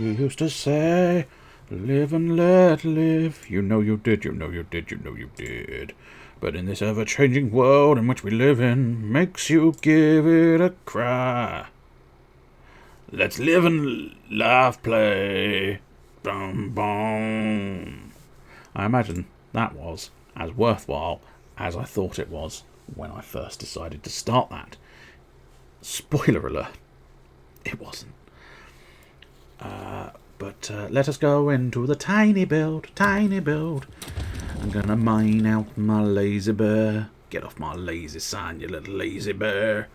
You used to say, live and let live. You know you did, you know you did, you know you did. But in this ever-changing world in which we live in, makes you give it a cry. Let's live and laugh, play. Boom, boom. I imagine that was as worthwhile as I thought it was when I first decided to start that. Spoiler alert, it wasn't. But let us go into the tiny build, tiny build. I'm gonna mine out my lazy bear. Get off my lazy sign, you little lazy bear.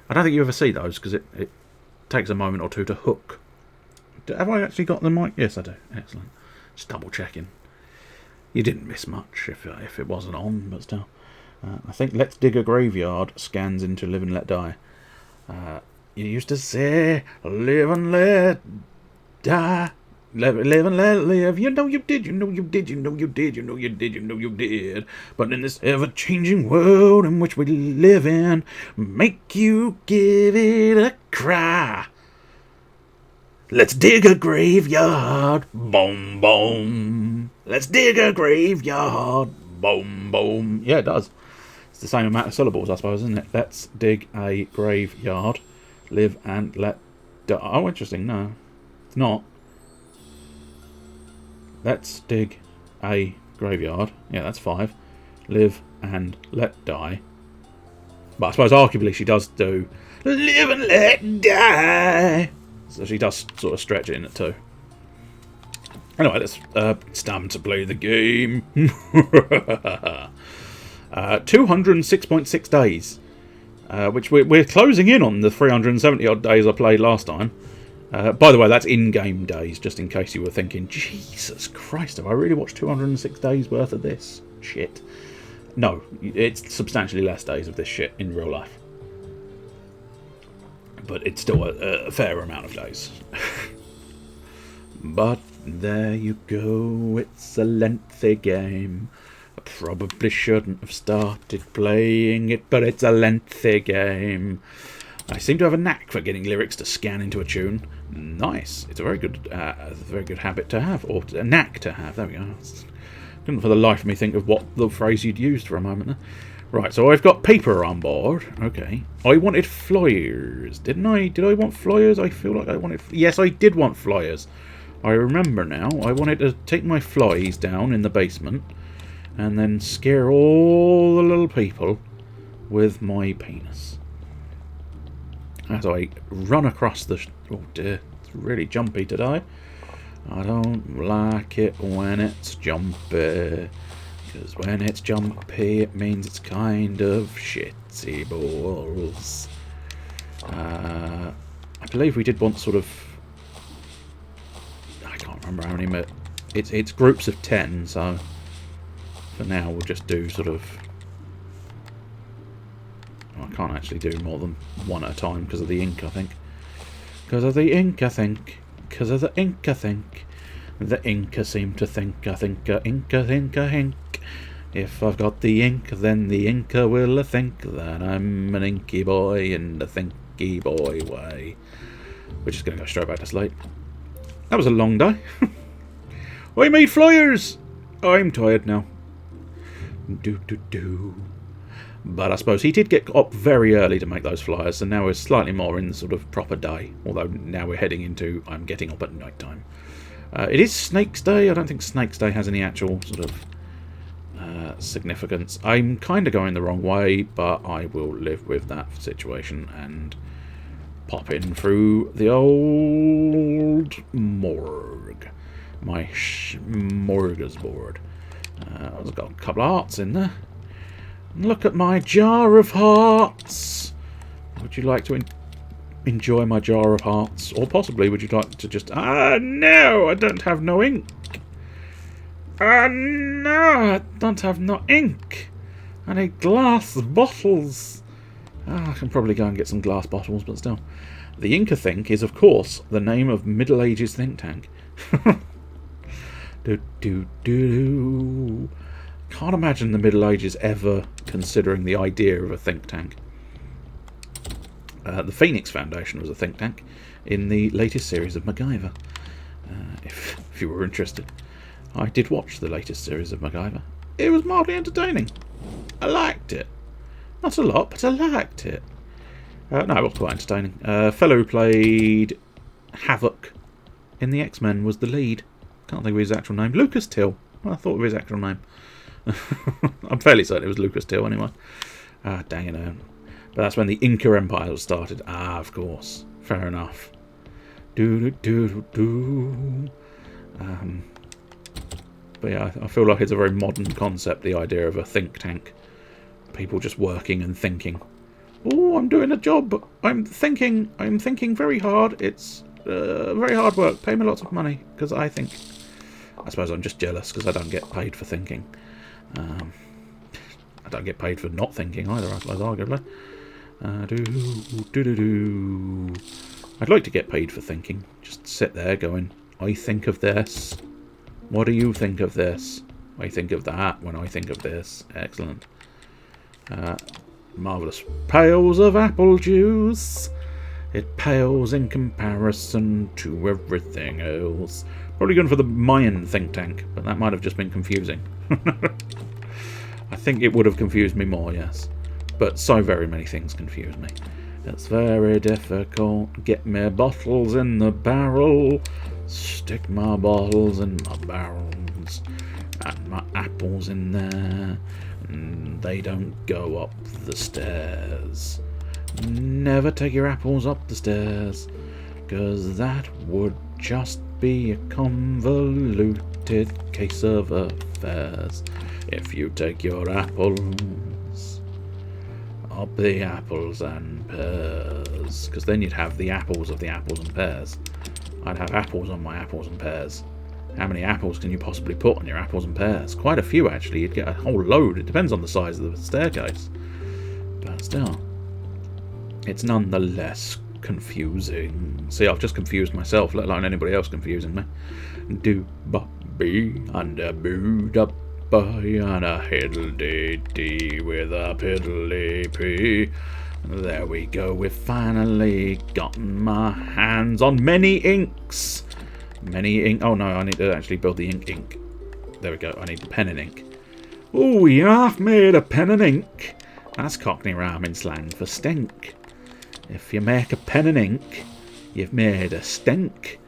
I don't think you ever see those because it takes a moment or two to hook. Have I actually got the mic? Yes, I do. Excellent. Just double checking. You didn't miss much if it wasn't on, but still. I think Let's Dig a Graveyard scans into Live and Let Die. You used to say, live and let die. Live and let live. You know you did, you know you did, you know you did, you know you did, you know you did. But in this ever-changing world in which we live in, make you give it a cry. Let's dig a graveyard. Boom, boom. Let's dig a graveyard. Boom, boom. Yeah, it does. It's the same amount of syllables, I suppose, isn't it? Let's dig a graveyard. Live and let die. Oh, interesting. No, it's not. Let's dig a graveyard. Yeah, that's 5. Live and let die. But I suppose arguably she does do live and let die. So she does sort of stretch it in at 2. Anyway, it's time to play the game. 206.6 days. Which we're closing in on the 370 odd days I played last time. By the way, that's in-game days, just in case you were thinking, Jesus Christ, have I really watched 206 days worth of this shit? No, it's substantially less days of this shit in real life. But it's still a fair amount of days. But there you go, it's a lengthy game. I probably shouldn't have started playing it, but it's a lengthy game. I seem to have a knack for getting lyrics to scan into a tune. Nice. It's a very good habit to have, or a knack to have. There we go. Couldn't for the life of me think of what the phrase you'd used for a moment there. Right, so I've got paper on board. Okay. I wanted flyers, didn't I? Did I want flyers? I feel like I wanted... Yes, I did want flyers. I remember now. I wanted to take my flies down in the basement and then scare all the little people with my penis. As I run across the... Oh dear, it's really jumpy today. I don't like it when it's jumpy. Because when it's jumpy, it means it's kind of shitty balls. I believe we did want sort of... I can't remember how many, but it's groups of 10, so for now we'll just do sort of... I can't actually do more than one at a time because of the ink, I think. Because of the ink, I think. Because of the ink, I think. The inker seem to think, I think, inker, thinker, hink. If I've got the ink, then the inker will think that I'm an inky boy in the thinky boy way. We're just going to go straight back to sleep. That was a long day. I made flyers! I'm tired now. But I suppose he did get up very early to make those flyers, and now we're slightly more in the sort of proper day. Although now we're heading into I'm getting up at night time. It is Snake's Day. I don't think Snake's Day has any actual sort of significance. I'm kind of going the wrong way, but I will live with that situation and pop in through the old morgue. My smorgasbord. I've got a couple of hearts in there. Look at my jar of hearts. Would you like to enjoy my jar of hearts? Or possibly would you like to just... Ah, no! I don't have no ink. Ah, no! I don't have no ink. I need glass bottles. I can probably go and get some glass bottles, but still. The Inca Think is, of course, the name of Middle Ages think tank. Can't imagine the Middle Ages ever considering the idea of a think tank. The Phoenix Foundation was a think tank in the latest series of MacGyver. if you were interested. I did watch the latest series of MacGyver. It was mildly entertaining. I liked it. Not a lot, but I liked it. No, it was quite entertaining. Fellow who played Havoc in the X-Men was the lead. Can't think of his actual name. Lucas Till. Well, I thought of his actual name. I'm fairly certain it was Lucas Till anyway. Ah, dang it. But that's when the Inca Empire was started. Ah, of course. Fair enough. But yeah, I feel like it's a very modern concept, the idea of a think tank. People just working and thinking. Oh, I'm doing a job. I'm thinking very hard. It's very hard work. Pay me lots of money because I think. I suppose I'm just jealous because I don't get paid for thinking. I don't get paid for not thinking either, I suppose, arguably. I'd like to get paid for thinking. Just sit there going, I think of this. What do you think of this? I think of that when I think of this. Excellent. Marvellous. Pails of apple juice. It pales in comparison to everything else. Probably going for the Mayan think tank, but that might have just been confusing. I think it would have confused me more, yes. But so very many things confuse me. It's very difficult. Get me bottles in the barrel. Stick my bottles in my barrels. And my apples in there. And they don't go up the stairs. Never take your apples up the stairs. 'Cause that would just be a convoluted case of affairs. If you take your apples up the apples and pears. Because then you'd have the apples of the apples and pears. I'd have apples on my apples and pears. How many apples can you possibly put on your apples and pears? Quite a few, actually. You'd get a whole load. It depends on the size of the staircase. But still, it's nonetheless confusing. See, I've just confused myself, let alone anybody else confusing me. Do-ba-bee and a boo-da and a hiddle-dee-dee with a piddly-pee. There we go, we've finally gotten my hands on many inks. Many ink. Oh no, I need to actually build the ink. There we go, I need the pen and ink. Oh, yeah, I've made a pen and ink. That's Cockney rhyming slang for stink. If you make a pen and ink, you've made a stink.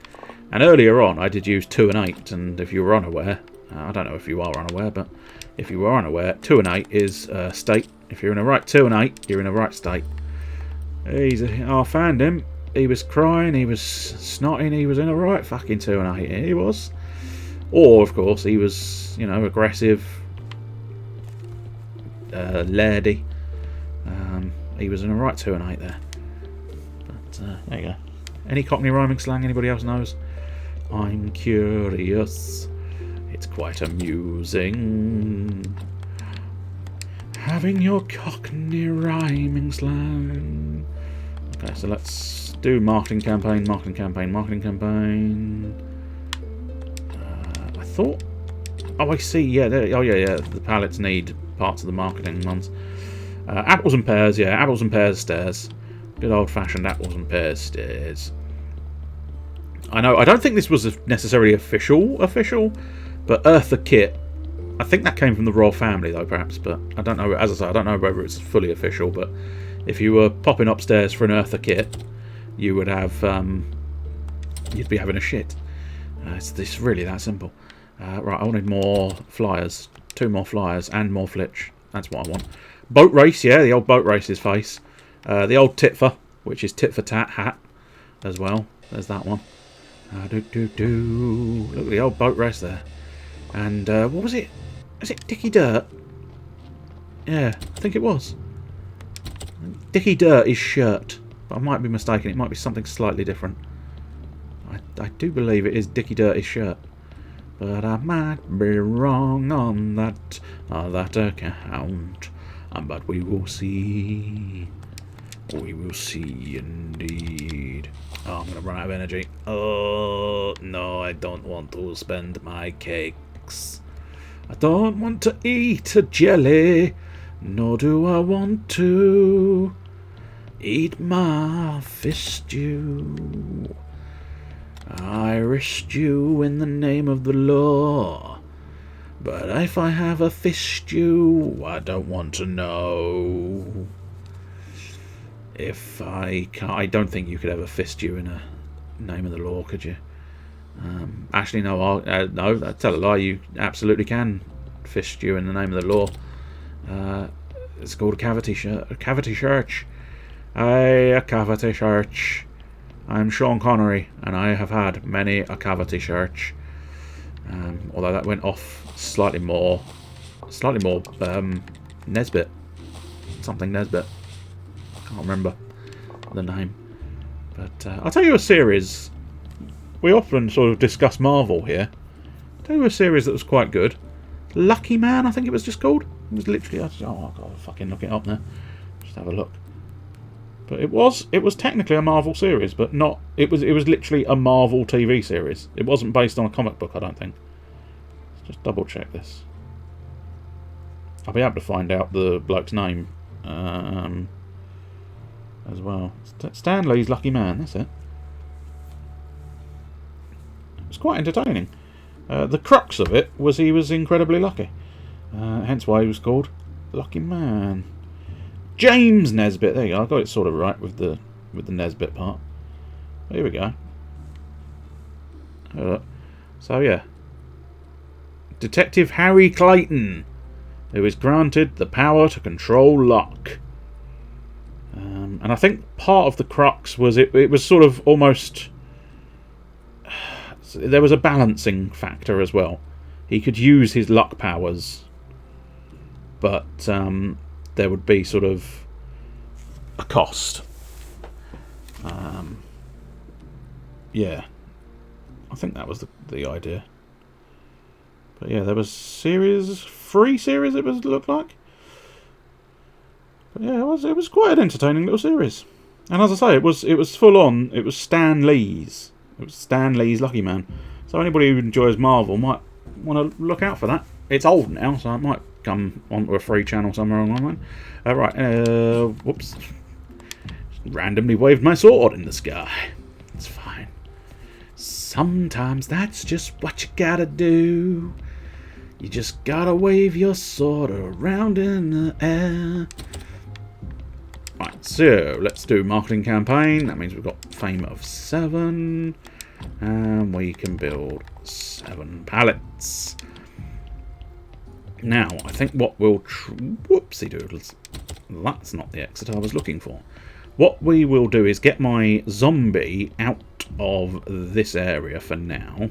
And earlier on, I did use 2 and 8, and if you were unaware, I don't know if you are unaware, but if you were unaware, 2 and 8 is state. If you're in a right 2 and 8, you're in a right state. I found him. He was crying, he was snotting, he was in a right fucking 2 and 8. He was. Or, of course, he was, you know, aggressive, lardy. He was in a right 2 and 8 there. But there you go. Any Cockney rhyming slang anybody else knows? I'm curious. It's quite amusing. Having your Cockney rhyming slang. Okay, so let's do marketing campaign. I thought... Oh, I see. Yeah. The pallets need parts of the marketing ones. Apples and pears. Yeah, apples and pears stairs. Good old-fashioned apples and pears stairs. I know. I don't think this was necessarily official, but Eartha Kitt. I think that came from the royal family, though, perhaps. But I don't know. As I say, I don't know whether it's fully official. But if you were popping upstairs for an Eartha Kitt, you would have, you'd be having a shit. It's really that simple. Right, I wanted more flyers. 2 more flyers and more flitch. That's what I want. Boat race, yeah, the old boat race's face. The old Titfer, which is tit for tat hat as well. There's that one. Look at the old boat race there. And what was it? Is it Dickie Dirt? Yeah, I think it was. Dickie Dirt is shirt. But I might be mistaken. It might be something slightly different. I do believe it is Dickie Dirt is shirt. But I might be wrong on that account. But we will see. We will see indeed. Oh, I'm going to run out of energy. Oh, no, I don't want to spend my cakes. I don't want to eat a jelly. Nor do I want to eat my fish stew. Irish stew in the name of the law. But if I have a fish stew, I don't want to know. If I can't, I don't think you could have a fish stew in a name of the law, could you? Actually, no. No, I tell a lie. You absolutely can fish stew in the name of the law. It's called a cavity church. A cavity church. I'm Sean Connery, and I have had many a cavity church. Although that went off slightly more Nesbit, something Nesbit. Can't remember the name, but I'll tell you a series. We often sort of discuss Marvel here. I'll tell you a series that was quite good. Lucky Man, I think it was just called. It was literally. Oh, I've got to fucking look it up now. Just have a look. But it was technically a Marvel series, but not. It was literally a Marvel TV series. It wasn't based on a comic book, I don't think. Let's just double check this. I'll be able to find out the bloke's name as well. Stan Lee's Lucky Man. That's it. It was quite entertaining. The crux of it was he was incredibly lucky. Hence why he was called Lucky Man. James Nesbitt. There you go. I got it sort of right with the Nesbitt part. Here we go. So yeah, Detective Harry Clayton, who is granted the power to control luck. And I think part of the crux was it was sort of almost. There was a balancing factor as well. He could use his luck powers, but there would be sort of a cost. Yeah, I think that was the idea. But yeah, there was three series it looked like. But yeah, it was quite an entertaining little series. And as I say, it was full on. It was Stan Lee's. It was Stan Lee's Lucky Man. So anybody who enjoys Marvel might want to look out for that. It's old now, so it might come onto a free channel somewhere online. Right, whoops. Randomly waved my sword in the sky. It's fine. Sometimes that's just what you gotta do. You just gotta wave your sword around in the air. Right, so let's do marketing campaign. That means we've got fame of 7. And we can build 7 pallets. Now, I think what we'll... Whoopsie doodles. That's not the exit I was looking for. What we will do is get my zombie out of this area for now.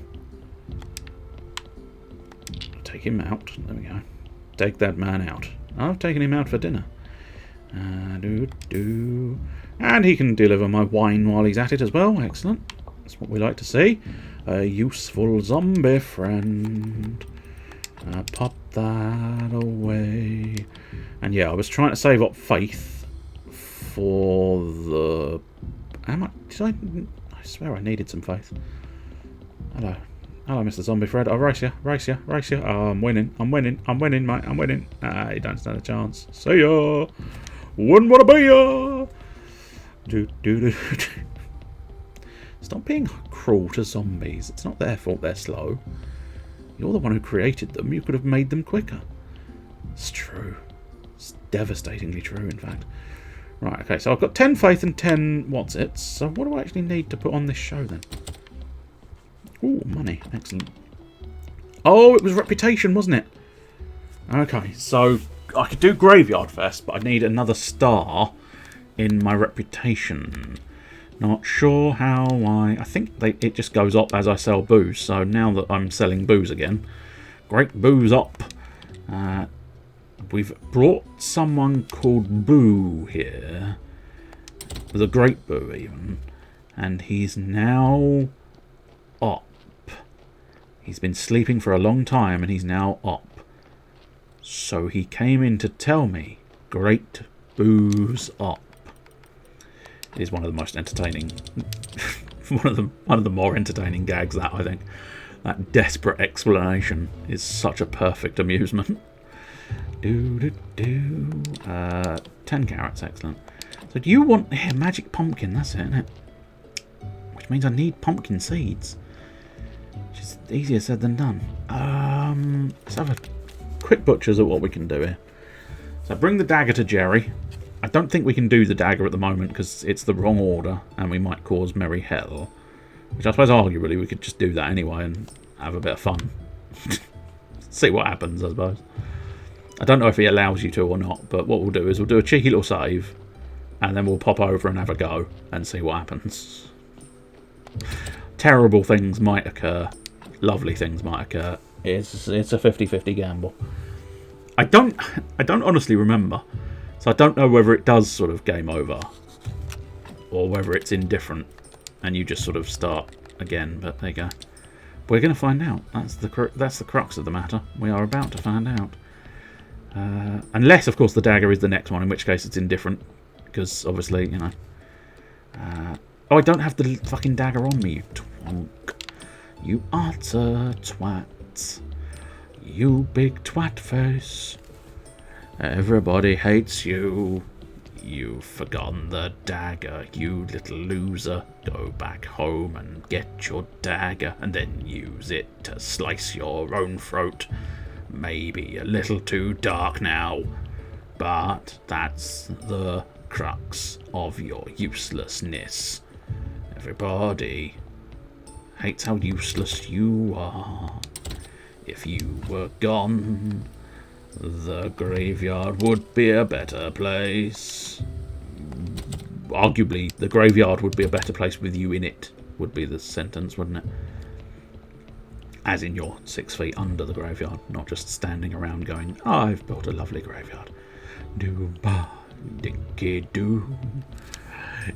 Take him out. There we go. Take that man out. I've taken him out for dinner. And he can deliver my wine while he's at it as well. Excellent. That's what we like to see. A useful zombie friend. Pop that away. And yeah, I was trying to save up faith for the... I swear I needed some faith. Hello, Mr. Zombie Fred. I'll race you. Oh, I'm winning, mate. I'm winning. You don't stand a chance. See ya. Wouldn't want to be ya. Stop being cruel to zombies. It's not their fault they're slow. You're the one who created them. You could have made them quicker. It's true. It's devastatingly true, in fact. Right, okay, so I've got 10 faith and 10 what's-its. So what do I actually need to put on this show, then? Ooh, money. Excellent. Oh, it was reputation, wasn't it? Okay, so I could do Graveyard Fest, but I need another star in my reputation. Not sure how I think it just goes up as I sell booze. So now that I'm selling booze again, great booze up. We've brought someone called Boo here. The Great Boo even. And he's now up. He's been sleeping for a long time and he's now up. So he came in to tell me, Great Boo's up. It is one of the most entertaining, one of the more entertaining gags, that I think. That desperate explanation is such a perfect amusement. 10 carrots, excellent. So do you want here, magic pumpkin? That's it, isn't it? which means I need pumpkin seeds. Which is easier said than done. Let's have a quick butchers at what we can do here. So bring the dagger to Jerry. I don't think we can do the dagger at the moment because it's the wrong order and we might cause merry hell. Which I suppose arguably we could just do that anyway and have a bit of fun. See what happens, I suppose. I don't know if he allows you to or not, but what we'll do is we'll do a cheeky little save and then we'll pop over and have a go and see what happens. Terrible things might occur. Lovely things might occur. It's a 50-50 gamble. I don't honestly remember. So I don't know whether it does sort of game over or whether it's indifferent and you just sort of start again, but there you go. We're going to find out. That's the crux of the matter. We are about to find out. Unless, of course, the dagger is the next one, in which case it's indifferent. Because, obviously, you know... oh, I don't have the fucking dagger on me, you twonk. You utter twat. You big twat face. Everybody hates you. You've forgotten the dagger, you little loser. Go back home and get your dagger and then use it to slice your own throat. Maybe a little too dark now, but that's the crux of your uselessness. Everybody hates how useless you are. If you were gone, the graveyard would be a better place. Arguably, the graveyard would be a better place with you in it, would be the sentence, wouldn't it? As in you're 6 feet under the graveyard, not just standing around going, oh, I've built a lovely graveyard. Do-ba, dinky-doo.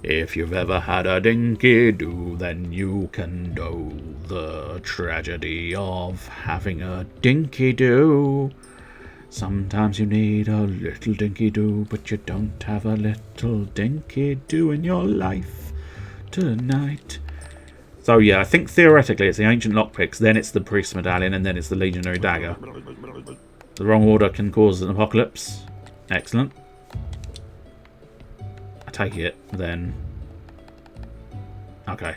If you've ever had a dinky-doo, then you can know the tragedy of having a dinky-doo. Sometimes you need a little dinky-doo, but you don't have a little dinky-doo in your life tonight. So yeah, I think theoretically it's the ancient lockpicks, then it's the priest medallion, and then it's the legionary dagger. The wrong order can cause an apocalypse. Excellent. I take it, then... Okay.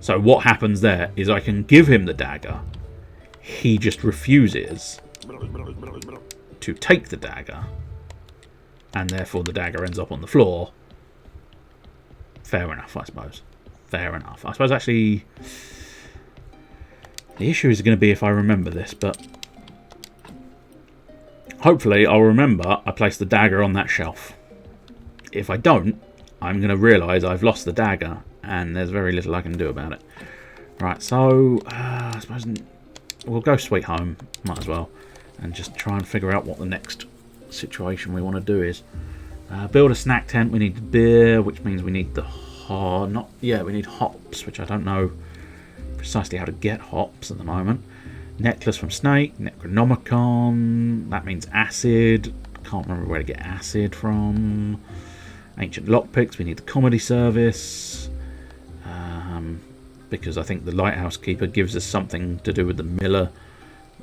So what happens there is I can give him the dagger. He just refuses to take the dagger, and therefore the dagger ends up on the floor. Fair enough, I suppose. Fair enough. I suppose actually the issue is going to be if I remember this, but hopefully I'll remember I placed the dagger on that shelf. If I don't, I'm going to realise I've lost the dagger and there's very little I can do about it. Right, so I suppose we'll go sweet home, might as well, and just try and figure out what the next situation we want to do is. Build a snack tent. We need beer, which means we need the we need hops, which I don't know precisely how to get hops at the moment. Necklace from Snake, Necronomicon. That means acid. Can't remember where to get acid from. Ancient lockpicks. We need the comedy service. Because I think the lighthouse keeper gives us something to do with the miller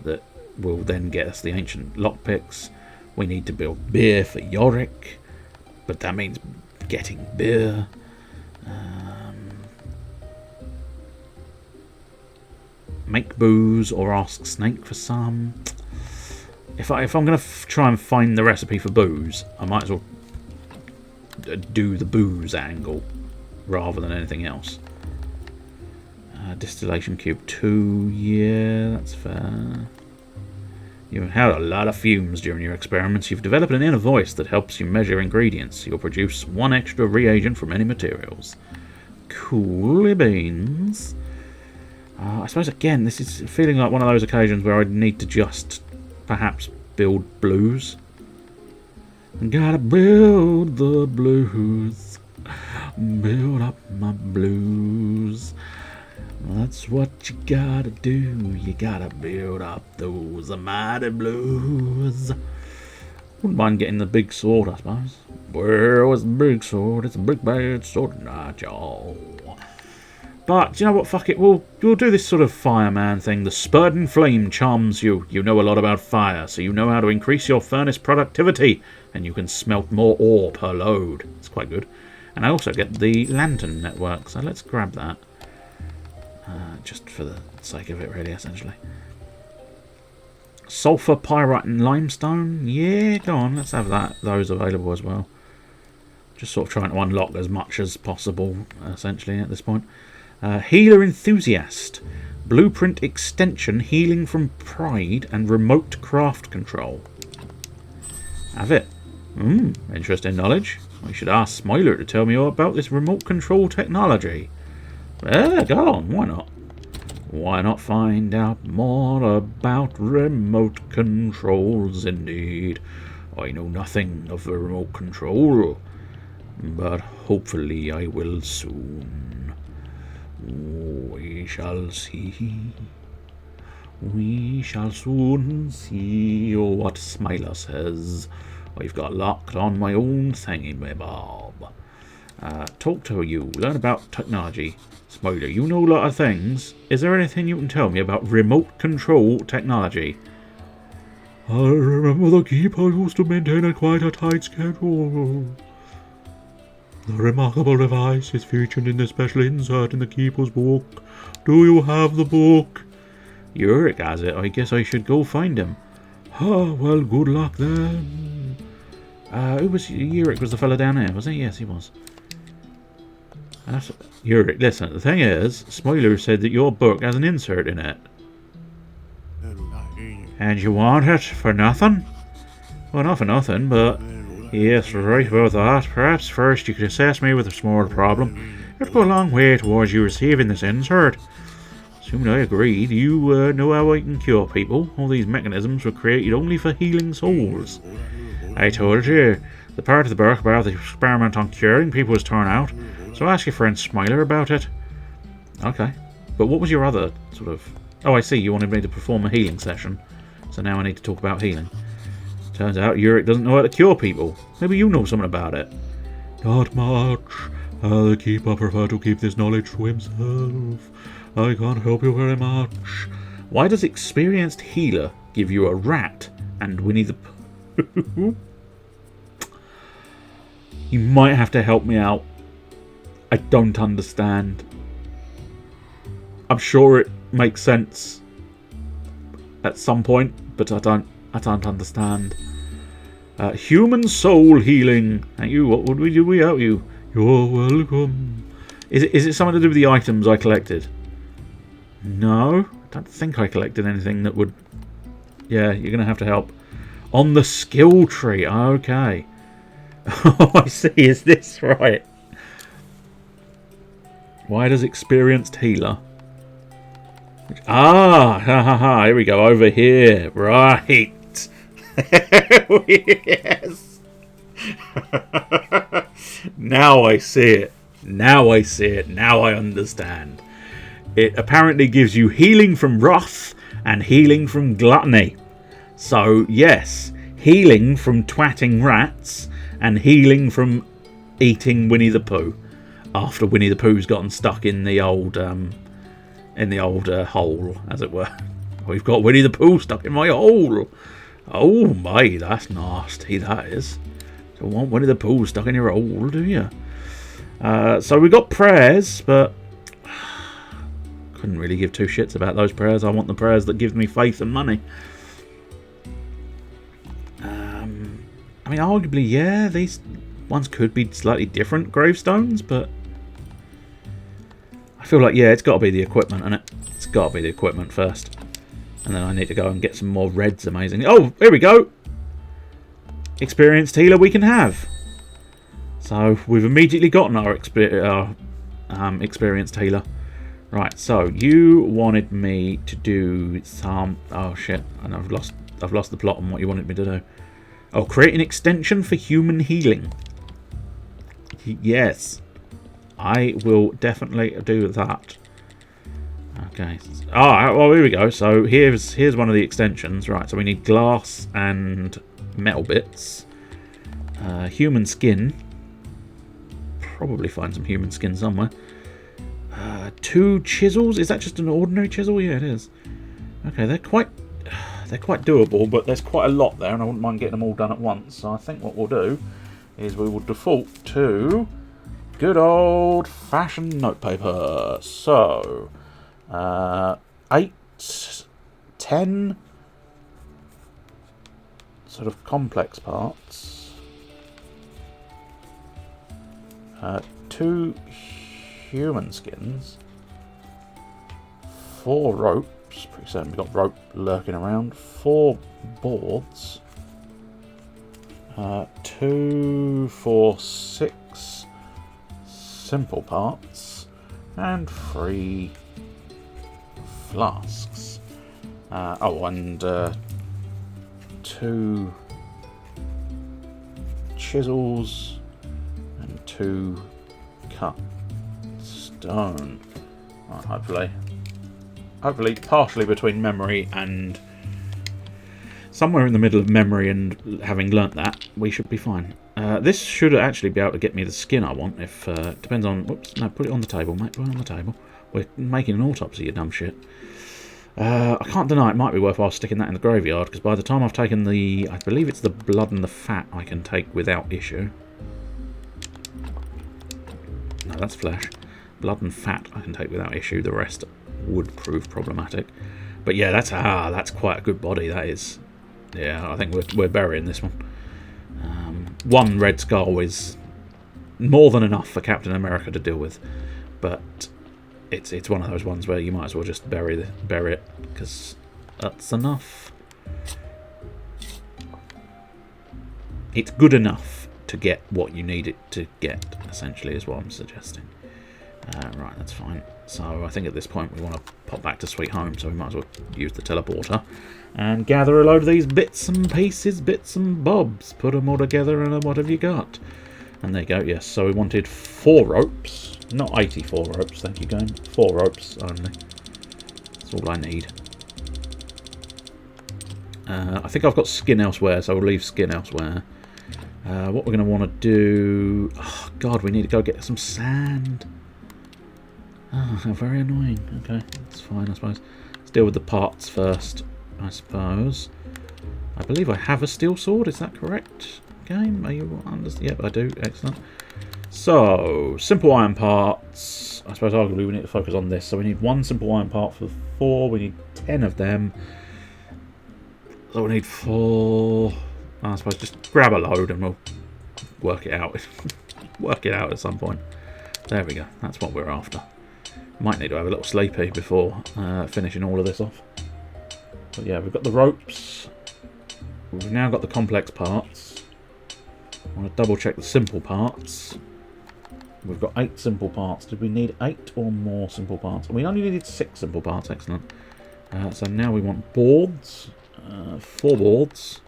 that will then get us the ancient lockpicks. We need to build beer for Yorick, but that means getting beer. Make booze or ask Snake for some. If I'm going to try and find the recipe for booze, I might as well do the booze angle rather than anything else. Distillation cube 2, yeah, that's fair. You've had a lot of fumes during your experiments. You've developed an inner voice that helps you measure ingredients. You'll produce 1 extra reagent from any materials. Cool beans. I suppose, again, this is feeling like one of those occasions where I need to just perhaps build blues. Gotta build the blues. Build up my blues. That's what you gotta do. You gotta build up those mighty blues. Wouldn't mind getting the big sword, I suppose. Where was the big sword? It's a big bad sword tonight, y'all. But, do you know what? Fuck it. We'll do this sort of fireman thing. The spurting flame charms you. You know a lot about fire, so you know how to increase your furnace productivity, and you can smelt more ore per load. It's quite good. And I also get the lantern network, so let's grab that. Just for the sake of it, really, essentially. Sulfur, pyrite, and limestone. Yeah, go on, let's have those available as well. Just sort of trying to unlock as much as possible, essentially, at this point. Healer Enthusiast. Blueprint Extension, Healing from Pride, and Remote Craft Control. Have it. Interesting knowledge. We should ask Smiler to tell me all about this remote control technology. Go on, why not? Why not find out more about remote controls indeed? I know nothing of the remote control, but hopefully I will soon. We shall see. We shall soon see what Smiler says. I've got locked on my own thingy-bob. Talk to you. Learn about technology. Smiler, you know a lot of things. Is there anything you can tell me about remote control technology? I remember the keep. I used to maintain quite a tight schedule. The remarkable device is featured in the special insert in the Keeper's book. Do you have the book? Yurik has it. I guess I should go find him. Well, good luck then. Who was Yurik? Was the fella down there, was he? Yes, he was. Yurik, listen, the thing is, Smiler said that your book has an insert in it. And you want it for nothing? Well, not for nothing, but... Yes, right about that. Perhaps first you could assess me with a small problem. It'd go a long way towards you receiving this insert. Assuming I agreed, you know how I can cure people. All these mechanisms were created only for healing souls. I told you, the part of the book about the experiment on curing people was torn out, so ask your friend Smiler about it. Okay, but what was your other sort of... Oh, I see, you wanted me to perform a healing session, so now I need to talk about healing. Turns out Yurik doesn't know how to cure people. Maybe you know something about it. Not much. The Keeper preferred to keep this knowledge to himself. I can't help you very much. Why does Experienced Healer give you a rat and Winnie the Pooh? You might have to help me out. I don't understand. I'm sure it makes sense at some point, but I don't understand. Human soul healing. Thank you. What would we do without you? You're welcome. Is it something to do with the items I collected? No, I don't think I collected anything that would... Yeah, you're going to have to help. On the skill tree. Okay. Oh, I see. Is this right? Why does Experienced Healer... Here we go. Over here. Right. Yes. Now I see it. Now I see it. Now I understand. It apparently gives you healing from wrath and healing from gluttony. So, yes, healing from twatting rats and healing from eating Winnie the Pooh after Winnie the Pooh's gotten stuck in the old hole, as it were. We've got Winnie the Pooh stuck in my hole. Oh my, that's nasty, that is. Don't want Winnie the Pooh stuck in your hole, do you? So we got prayers, but couldn't really give two shits about those prayers. I want the prayers that give me faith and money. I mean, arguably, yeah, these ones could be slightly different gravestones, but I feel like, yeah, it's got to be the equipment, isn't it? It's got to be the equipment first. And then I need to go and get some more reds, amazing. Oh, here we go! Experienced Healer we can have. So, we've immediately gotten our Experienced Healer. Right, so, you wanted me to do some... Oh, shit. And I've lost the plot on what you wanted me to do. Oh, create an extension for human healing. Yes. I will definitely do that. Okay. Well, here we go. So here's one of the extensions. Right, so we need glass and metal bits. Human skin. Probably find some human skin somewhere. 2 chisels. Is that just an ordinary chisel? Yeah, it is. Okay, they're quite doable, but there's quite a lot there, and I wouldn't mind getting them all done at once. So I think what we'll do is we will default to good old-fashioned notepaper. So, 8, 10 sort of complex parts, 2 human skins, 4 ropes, pretty certain we've got rope lurking around, 4 boards, 2, 4, 6 simple parts, and 3 flasks. And 2 chisels and 2 cut stone. Right, hopefully partially between memory and somewhere in the middle of memory and having learnt that, we should be fine. This should actually be able to get me the skin I want. If depends on. Whoops! No, put it on the table, mate. Put it on the table. We're making an autopsy, you dumb shit. I can't deny it might be worthwhile sticking that in the graveyard, because by the time I've taken the, I believe it's the blood and the fat I can take without issue. No, that's flesh. Blood and fat I can take without issue. The rest would prove problematic. But yeah, that's quite a good body. That is. Yeah, I think we're burying this one. 1 red skull is more than enough for Captain America to deal with, but it's one of those ones where you might as well just bury it, because that's enough. It's good enough to get what you need it to get, essentially, is what I'm suggesting. Right, that's fine. So I think at this point we want to pop back to Sweet Home, so we might as well use the teleporter and gather a load of these bits and pieces, bits and bobs, put them all together, and what have you got? And there you go, yes. So we wanted 4 ropes, not 84 ropes, thank you, game. 4 ropes only. That's all I need. I think I've got skin elsewhere, so we'll leave skin elsewhere. What we're going to want to do... Oh, God, we need to go get some sand. Oh, how very annoying. Okay, that's fine, I suppose. Let's deal with the parts first, I suppose. I believe I have a steel sword, is that correct? Game, are you under? Yep, I do. Excellent. So, simple iron parts. I suppose arguably we need to focus on this. So we need 1 simple iron part for 4. We need 10 of them. So we need 4. I suppose just grab a load and we'll work it out. Work it out at some point. There we go. That's what we're after. Might need to have a little sleepy before finishing all of this off. But yeah, we've got the ropes. We've now got the complex parts. I want to double check the simple parts. We've got 8 simple parts. Did we need 8 or more simple parts? We only needed 6 simple parts. Excellent. So now we want boards. 4 boards.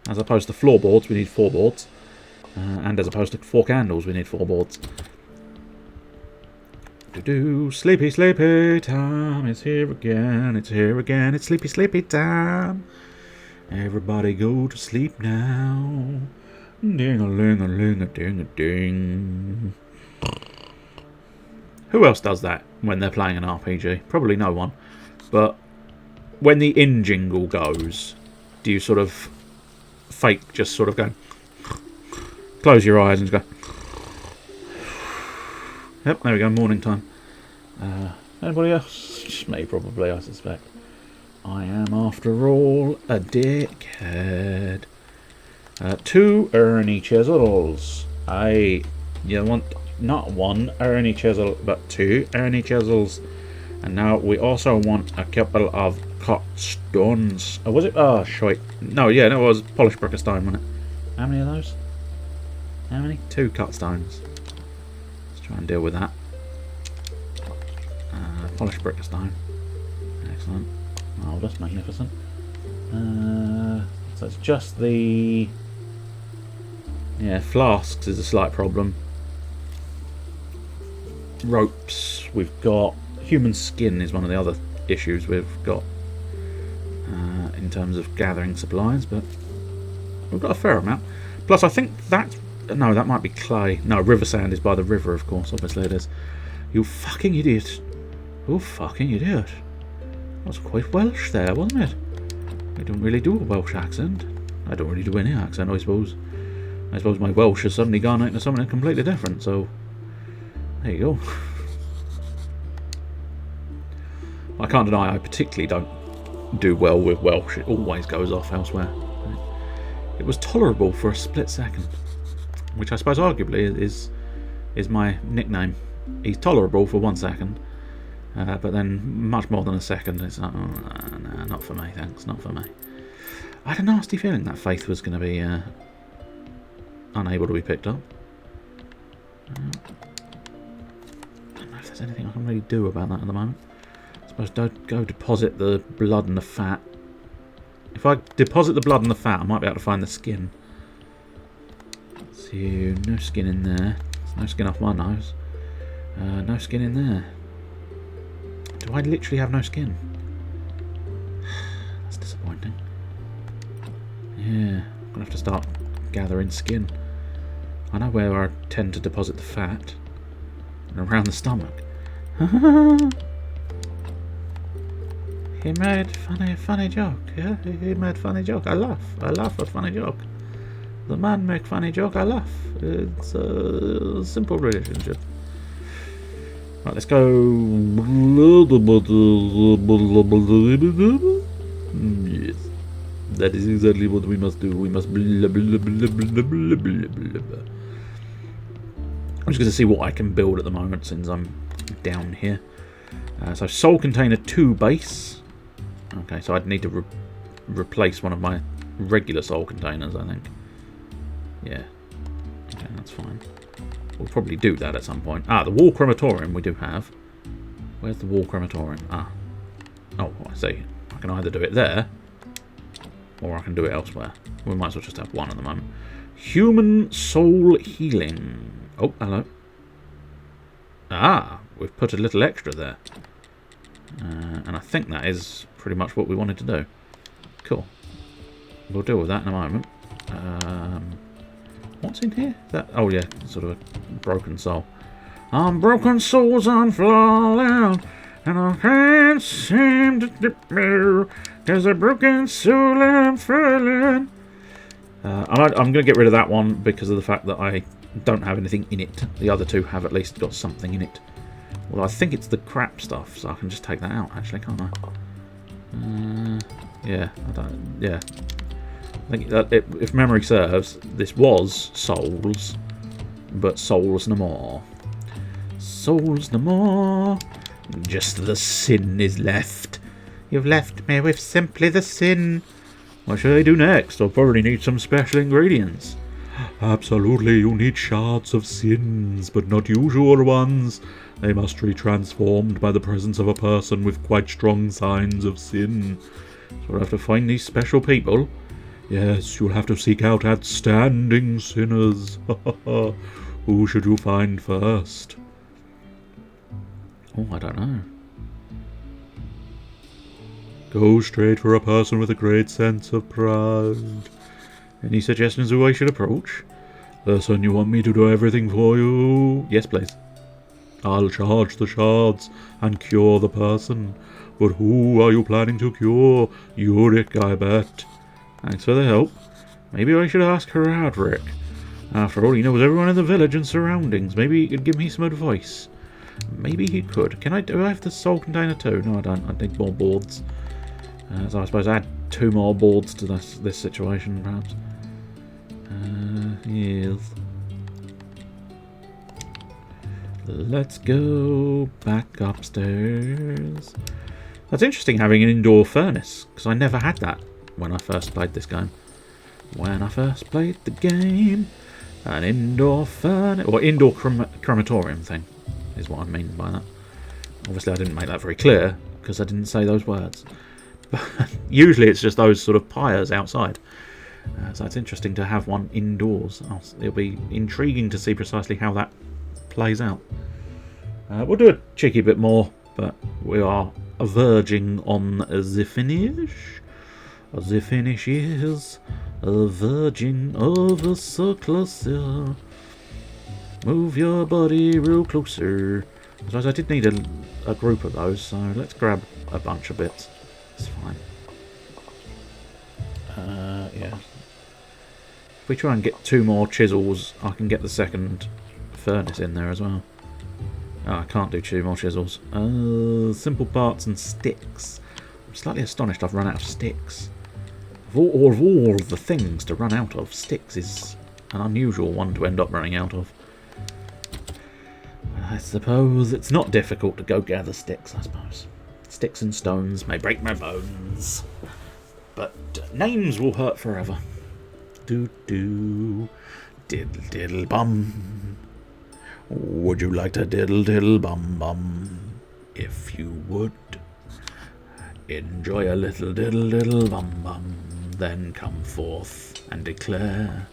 As opposed to floorboards, we need 4 boards. And as opposed to 4 candles, we need 4 boards. Sleepy, sleepy time. It's here again. It's here again. It's sleepy, sleepy time. Everybody go to sleep now. Ding-a-ling-a-ling-a-ding-a-ding. Who else does that when they're playing an RPG? Probably no one. But when the in jingle goes, do you sort of fake just sort of go, close your eyes and just go, yep, there we go, morning time. Anybody else? Just me, probably, I suspect. I am, after all, a dickhead. 2 Ernie chisels. You want not 1 Ernie chisel, but 2 Ernie chisels. And now we also want a couple of cut stones. Oh, was it? Oh, shite. No, yeah, no, it was polished brick of stone, wasn't it? How many of those? How many? 2 cut stones. Let's try and deal with that. Polished brick of stone. Excellent. Oh, that's magnificent. So it's just the... Yeah, flasks is a slight problem. Ropes, we've got... Human skin is one of the other issues we've got in terms of gathering supplies, but we've got a fair amount. Plus, I think that... No, that might be clay. No, river sand is by the river, of course. Obviously it is. You fucking idiot. You fucking idiot. That was quite Welsh there, wasn't it? I don't really do a Welsh accent. I don't really do any accent, I suppose. I suppose my Welsh has suddenly gone into something completely different, so There you go. I can't deny I particularly don't do well with Welsh. It always goes off elsewhere. It was tolerable for a split second, which I suppose arguably is my nickname. He's tolerable for 1 second, but then much more than a second, it's like, oh, no, not for me, thanks, not for me. I had a nasty feeling that Faith was going to be unable to be picked up. I don't know if there's anything I can really do about that at the moment. I suppose don't go deposit the blood and the fat. If I deposit the blood and the fat, I might be able to find the skin. So, no skin in there. There's no skin off my nose. No skin in there. Do I literally have no skin? That's disappointing. Yeah, I'm going to have to start gathering skin. I know where I tend to deposit the fat. And around the stomach. He made funny joke, yeah? He made funny joke. I laugh at funny joke. The man make funny joke, I laugh. It's a simple relationship. Right, let's go. Yes. That is exactly what we must do. We must blah, blah, blah, blah, blah, blah, blah. I'm just going to see what I can build at the moment since I'm down here. So Soul Container 2 base. Okay, so I'd need to replace one of my regular soul containers, I think. Yeah. Okay, that's fine. We'll probably do that at some point. Ah, the wall crematorium we do have. Where's the wall crematorium? Ah. Oh, I see. I can either do it there, or I can do it elsewhere. We might as well just have one at the moment. Human soul healing. Oh, hello. Ah, we've put a little extra there. And I think that is pretty much what we wanted to do. Cool. We'll deal with that in a moment. What's in here? That, oh yeah, sort of a broken soul. I'm broken souls on falling, and I can't seem to dip me, 'cause a broken soul I'm falling. I'm going to get rid of that one because of the fact that I don't have anything in it. The other two have at least got something in it. Well, I think it's the crap stuff, so I can just take that out, actually, can't I? Yeah, I don't. Yeah, I think that if memory serves, this was souls, but souls no more. Souls no more. Just the sin is left. You've left me with simply the sin. What should I do next? I'll probably need some special ingredients. Absolutely, you need shards of sins, but not usual ones. They must be transformed by the presence of a person with quite strong signs of sin. So we'll have to find these special people. Yes, you'll have to seek out outstanding sinners. Who should you find first? Oh, I don't know. Go straight for a person with a great sense of pride. Any suggestions who I should approach? Listen, you want me to do everything for you? Yes, please. I'll charge the shards and cure the person. But who are you planning to cure? Yurik, I bet. Thanks for the help. Maybe I should ask her out, Rick. After all, he knows everyone in the village and surroundings. Maybe he could give me some advice. Maybe he could. Do I have the soul container too? No, I don't. I need more boards. So I suppose add 2 more boards to this situation, perhaps. Yes. Let's go back upstairs. That's interesting having an indoor furnace, because I never had that when I first played this game. When I first played the game, an indoor furnace, or indoor crematorium thing, is what I mean by that. Obviously I didn't make that very clear, because I didn't say those words. But usually it's just those sort of pyres outside. So it's interesting to have one indoors. It'll be intriguing to see precisely how that plays out. We'll do a cheeky bit more, but we are verging on the finish. The finish is a verging over so closer. Move your body real closer. I suppose I did need a group of those, so let's grab a bunch of bits. It's fine. Yeah. If we try and get 2 more chisels, I can get the second furnace in there as well. Oh, I can't do 2 more chisels. Simple parts and sticks. I'm slightly astonished I've run out of sticks. Of all the things to run out of, sticks is an unusual one to end up running out of. I suppose it's not difficult to go gather sticks, I suppose. Sticks and stones may break my bones, but names will hurt forever. Do-do, diddle-diddle-bum. Would you like to diddle-diddle-bum-bum? If you would, enjoy a little diddle-diddle-bum-bum, then come forth and declare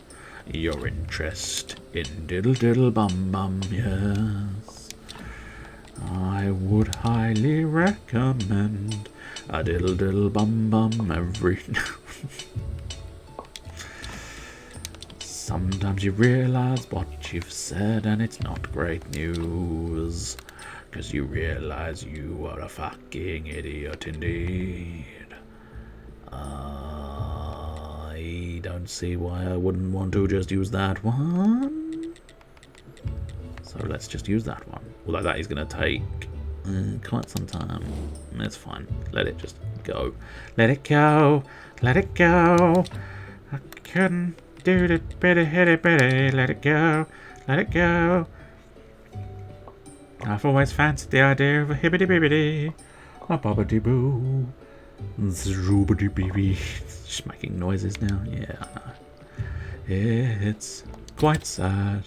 your interest in diddle-diddle-bum-bum, yes. I would highly recommend a diddle-diddle-bum-bum every... Sometimes you realise what you've said and it's not great news, 'cause you realise you are a fucking idiot indeed. I don't see why I wouldn't want to just use that one. So let's just use that one. Although that is going to take quite some time. It's fine. Let it just go. Let it go. Let it go. I couldn't do the bitty hitty bitty. Let it go. Let it go. I've always fancied the idea of a hibbity bibbity. A bobbity boo. Zoobity beeby. Just making noises now. Yeah, I know. It's quite sad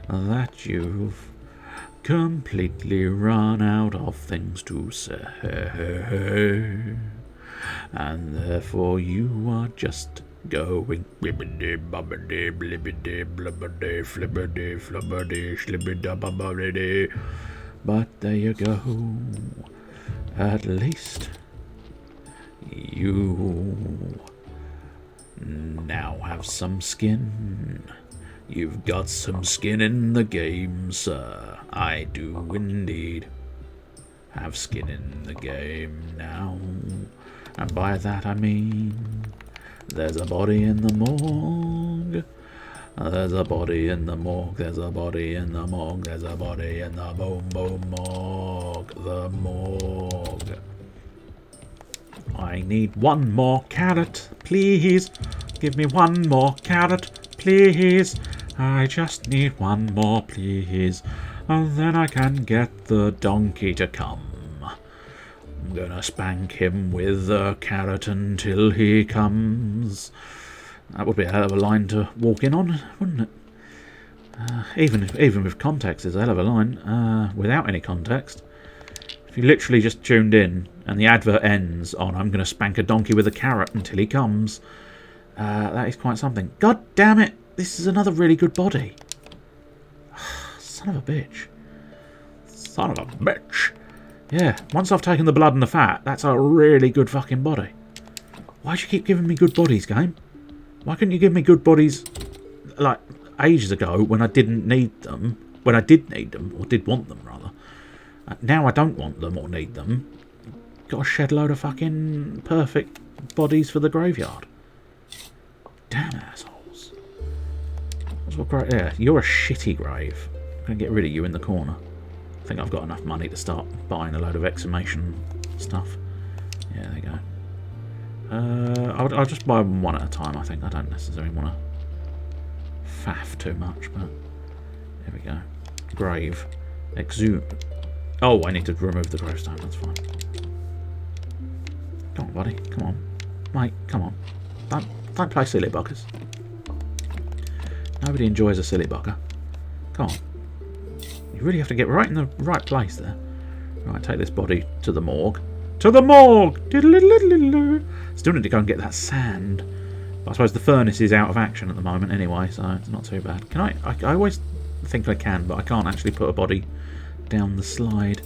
that you've completely run out of things to say, and therefore you are just going bibbidi bobbidi blibbidi blubbidi flibbidi flubbidi slibbida bobbidi. But there you go. At least you now have some skin. You've got some skin in the game, sir. I do indeed have skin in the game now. And by that I mean there's a body in the morgue. There's a body in the morgue. There's a body in the morgue. There's a body in the boom boom morgue. The morgue. I need one more carrot, please. Give me one more carrot, please. I just need one more, please. And then I can get the donkey to come. I'm gonna spank him with a carrot until he comes. That would be a hell of a line to walk in on, wouldn't it? Even with context, it's a hell of a line. Without any context, if you literally just tuned in and the advert ends on "I'm going to spank a donkey with a carrot until he comes," that is quite something. God damn it! This is another really good body. Son of a bitch. Son of a bitch. Yeah, once I've taken the blood and the fat, that's a really good fucking body. Why'd you keep giving me good bodies, game? Why couldn't you give me good bodies, like, ages ago when I didn't need them? When I did need them, or did want them, rather. Now I don't want them or need them. Got a shed load of fucking perfect bodies for the graveyard. Damn assholes. That's what great. Yeah, you're a shitty grave. I'm going to get rid of you in the corner. I think I've got enough money to start buying a load of exhumation stuff. Yeah, there you go. I'll just buy them one at a time, I think. I don't necessarily want to faff too much, but there we go. Grave. Exhume. Oh, I need to remove the gravestone, that's fine. Come on, buddy. Come on. Mate, come on. Don't play silly buggers. Nobody enjoys a silly bugger. Come on. You really have to get right in the right place there. Right, take this body to the morgue. To the morgue! Still need to go and get that sand. But I suppose the furnace is out of action at the moment anyway, so it's not too bad. Can I always think I can, but I can't actually put a body down the slide.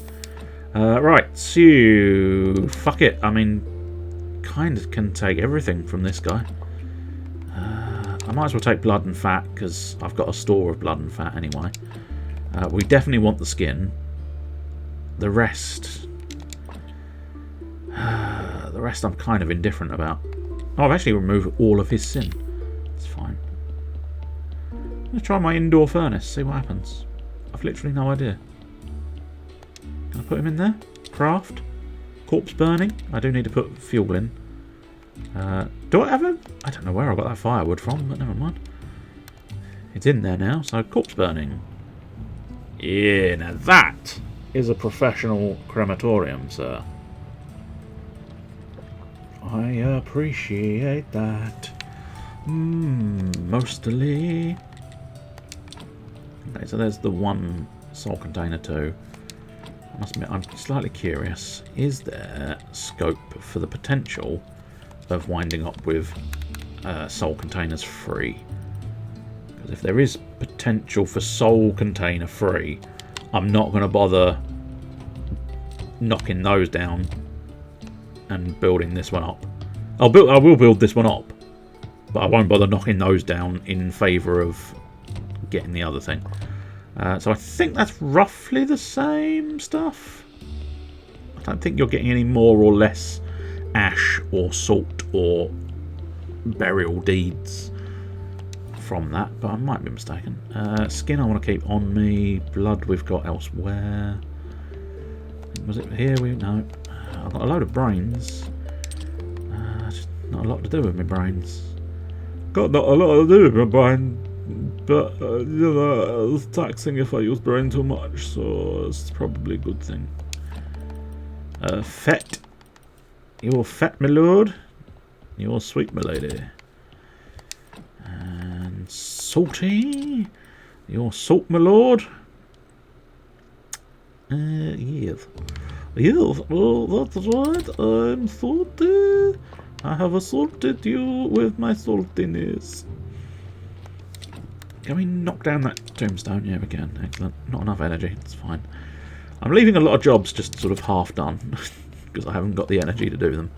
Right, so fuck it. I mean, kind of can take everything from this guy. I might as well take blood and fat because I've got a store of blood and fat anyway. We definitely want the skin. The rest I'm kind of indifferent about. Oh, I've actually removed all of his sin. It's fine. Let's try my indoor furnace, see what happens. I've literally no idea. put him in there? Craft. Corpse burning. I do need to put fuel in. Do I have a... I don't know where I got that firewood from, but never mind. It's in there now, so corpse burning. Yeah, now that is a professional crematorium, sir. I appreciate that. Mostly. Okay, so there's the one soul container too. I must admit, I'm slightly curious. Is there scope for the potential of winding up with soul containers free? Because if there is potential for soul container free, I'm not going to bother knocking those down and building this one up. I will build this one up, but I won't bother knocking those down in favour of getting the other thing. So I think that's roughly the same stuff. I don't think you're getting any more or less ash or salt or burial deeds from that, but I might be mistaken. Skin I want to keep on me. Blood we've got elsewhere. Was it here? No. I've got a load of brains. Just not a lot to do with my brains. Got not a lot to do with my brain, but you know, it's taxing if I use brain too much, so it's probably a good thing. Fat. You're fat, my lord. You're sweet, my lady. And salty. You're salt, my lord. Yes. Yes, well, that's right. I'm salty. I have assaulted you with my saltiness. Can we knock down that tombstone? Yeah, we can. Excellent. Not enough energy. It's fine. I'm leaving a lot of jobs just sort of half done because I haven't got the energy to do them.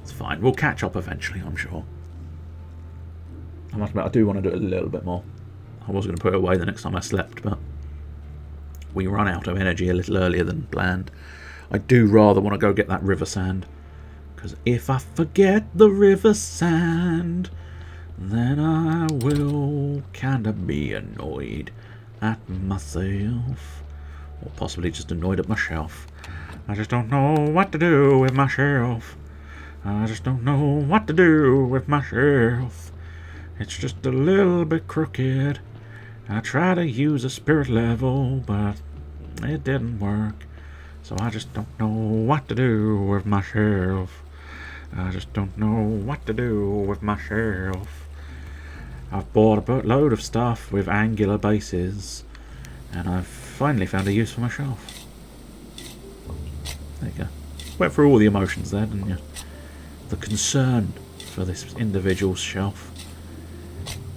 It's fine. We'll catch up eventually, I'm sure. I must admit, I do want to do it a little bit more. I was going to put it away the next time I slept, but we run out of energy a little earlier than planned. I do rather want to go get that river sand, because if I forget the river sand, then I will kind of be annoyed at myself, or possibly just annoyed at myself. I just don't know what to do with myself. I just don't know what to do with myself. It's just a little bit crooked. I tried to use a spirit level, but it didn't work. So I just don't know what to do with myself. I just don't know what to do with myself. I've bought a boatload of stuff with angular bases, and I've finally found a use for myself. There you go. Went through all the emotions there, didn't you? The concern for this individual's shelf.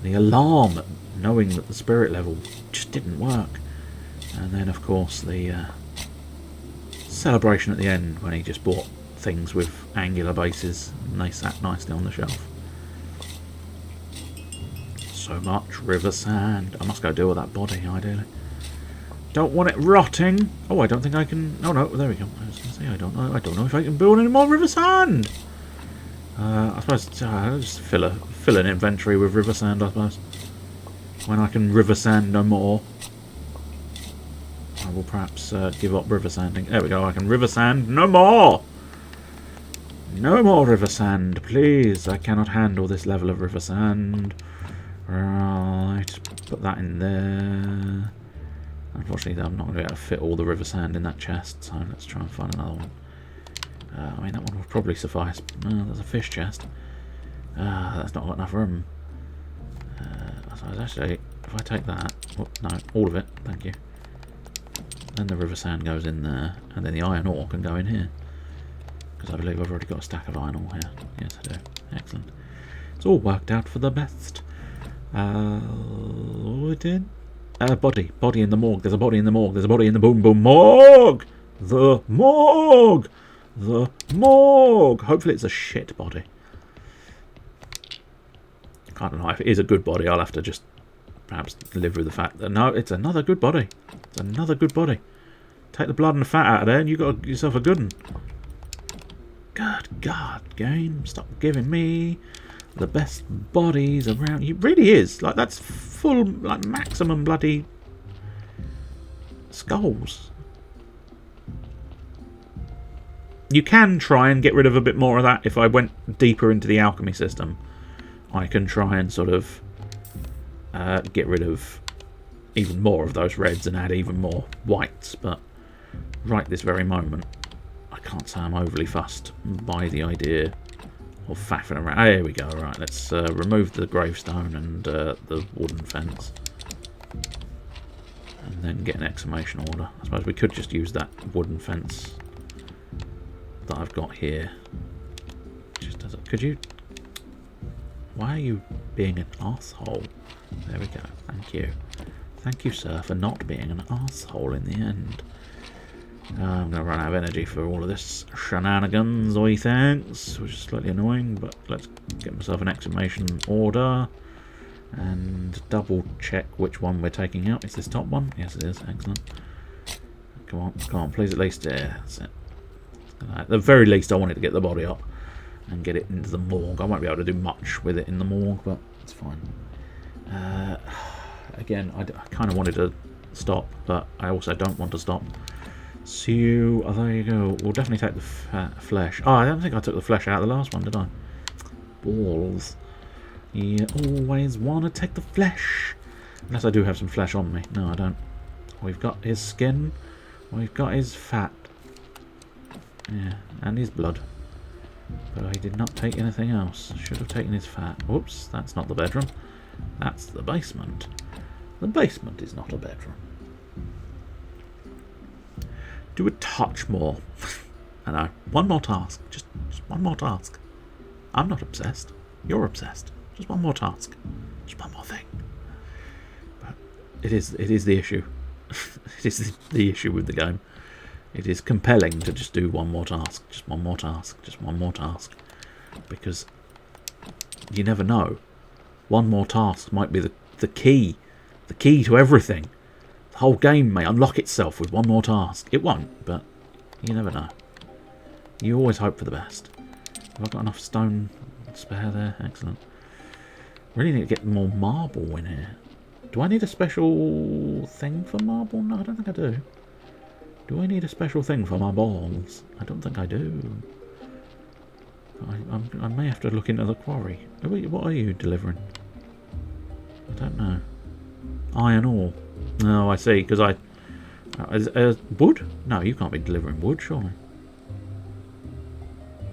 The alarm at knowing that the spirit level just didn't work. And then, of course, the celebration at the end when he just bought things with angular bases and they sat nicely on the shelf. So much river sand. I must go deal with that body, ideally. Don't want it rotting. Oh, I don't think I can... Oh, no, there we go. I was going to say, I don't know if I can build any more river sand. I suppose just fill an inventory with river sand, I suppose. When I can river sand no more, I will perhaps give up river sanding. There we go, I can river sand no more! No more river sand, please. I cannot handle this level of river sand. Right, put that in there. Unfortunately, I'm not going to be able to fit all the river sand in that chest, so let's try and find another one. I mean, that one will probably suffice. There's a fish chest. That's not got enough room. So actually, if I take that... Oh, no, all of it, thank you. Then the river sand goes in there, and then the iron ore can go in here. Because I believe I've already got a stack of iron ore here. Yes, I do. Excellent. It's all worked out for the best. What we did? Body. Body in the morgue. There's a body in the morgue. There's a body in the boom boom morgue! The morgue! The morgue! Hopefully it's a shit body. I don't know. If it is a good body, I'll have to just perhaps live with the fact that no, it's another good body. It's another good body. Take the blood and the fat out of there and you got yourself a good one. Good God, game. Stop giving me the best bodies around. It really is. Like, that's full, like, maximum bloody skulls. You can try and get rid of a bit more of that. If I went deeper into the alchemy system, I can try and sort of get rid of even more of those reds and add even more whites. But right this very moment, I can't say I'm overly fussed by the idea of faffing around. There we go. Right, let's remove the gravestone and the wooden fence. And then get an exclamation order. I suppose we could just use that wooden fence that I've got here. Just as a, could you... Why are you being an arsehole? There we go. Thank you. Thank you, sir, for not being an arsehole in the end. I'm going to run out of energy for all of this shenanigans, oi thanks, which is slightly annoying, but let's get myself an exclamation order and double check which one we're taking out. Is this top one? Yes, it is. Excellent. Come on, please at least. Yeah, that's it. At the very least, I wanted to get the body up and get it into the morgue. I won't be able to do much with it in the morgue, but it's fine. Again, I kind of wanted to stop, but I also don't want to stop. So, there you go. We'll definitely take the flesh. Oh, I don't think I took the flesh out of the last one, did I? Balls. You always want to take the flesh. Unless I do have some flesh on me. No, I don't. We've got his skin. We've got his fat. Yeah, and his blood. But I did not take anything else. Should have taken his fat. Whoops, that's not the bedroom. That's the basement. The basement is not a bedroom. Do a touch more. I know. One more task. Just one more task. I'm not obsessed. You're obsessed. Just one more task. Just one more thing. But it is the issue. It is the issue with the game. It is compelling to just do one more task. Just one more task. Just one more task. Because you never know. One more task might be the key. The key to everything. The whole game may unlock itself with one more task. It won't, but you never know. You always hope for the best. Have I got enough stone spare there? Excellent. Really need to get more marble in here. Do I need a special thing for marble? No, I don't think I do. Do I need a special thing for my balls? I don't think I do. I may have to look into the quarry. What are you delivering? I don't know. Iron ore. No, I see, because wood? No, you can't be delivering wood, surely.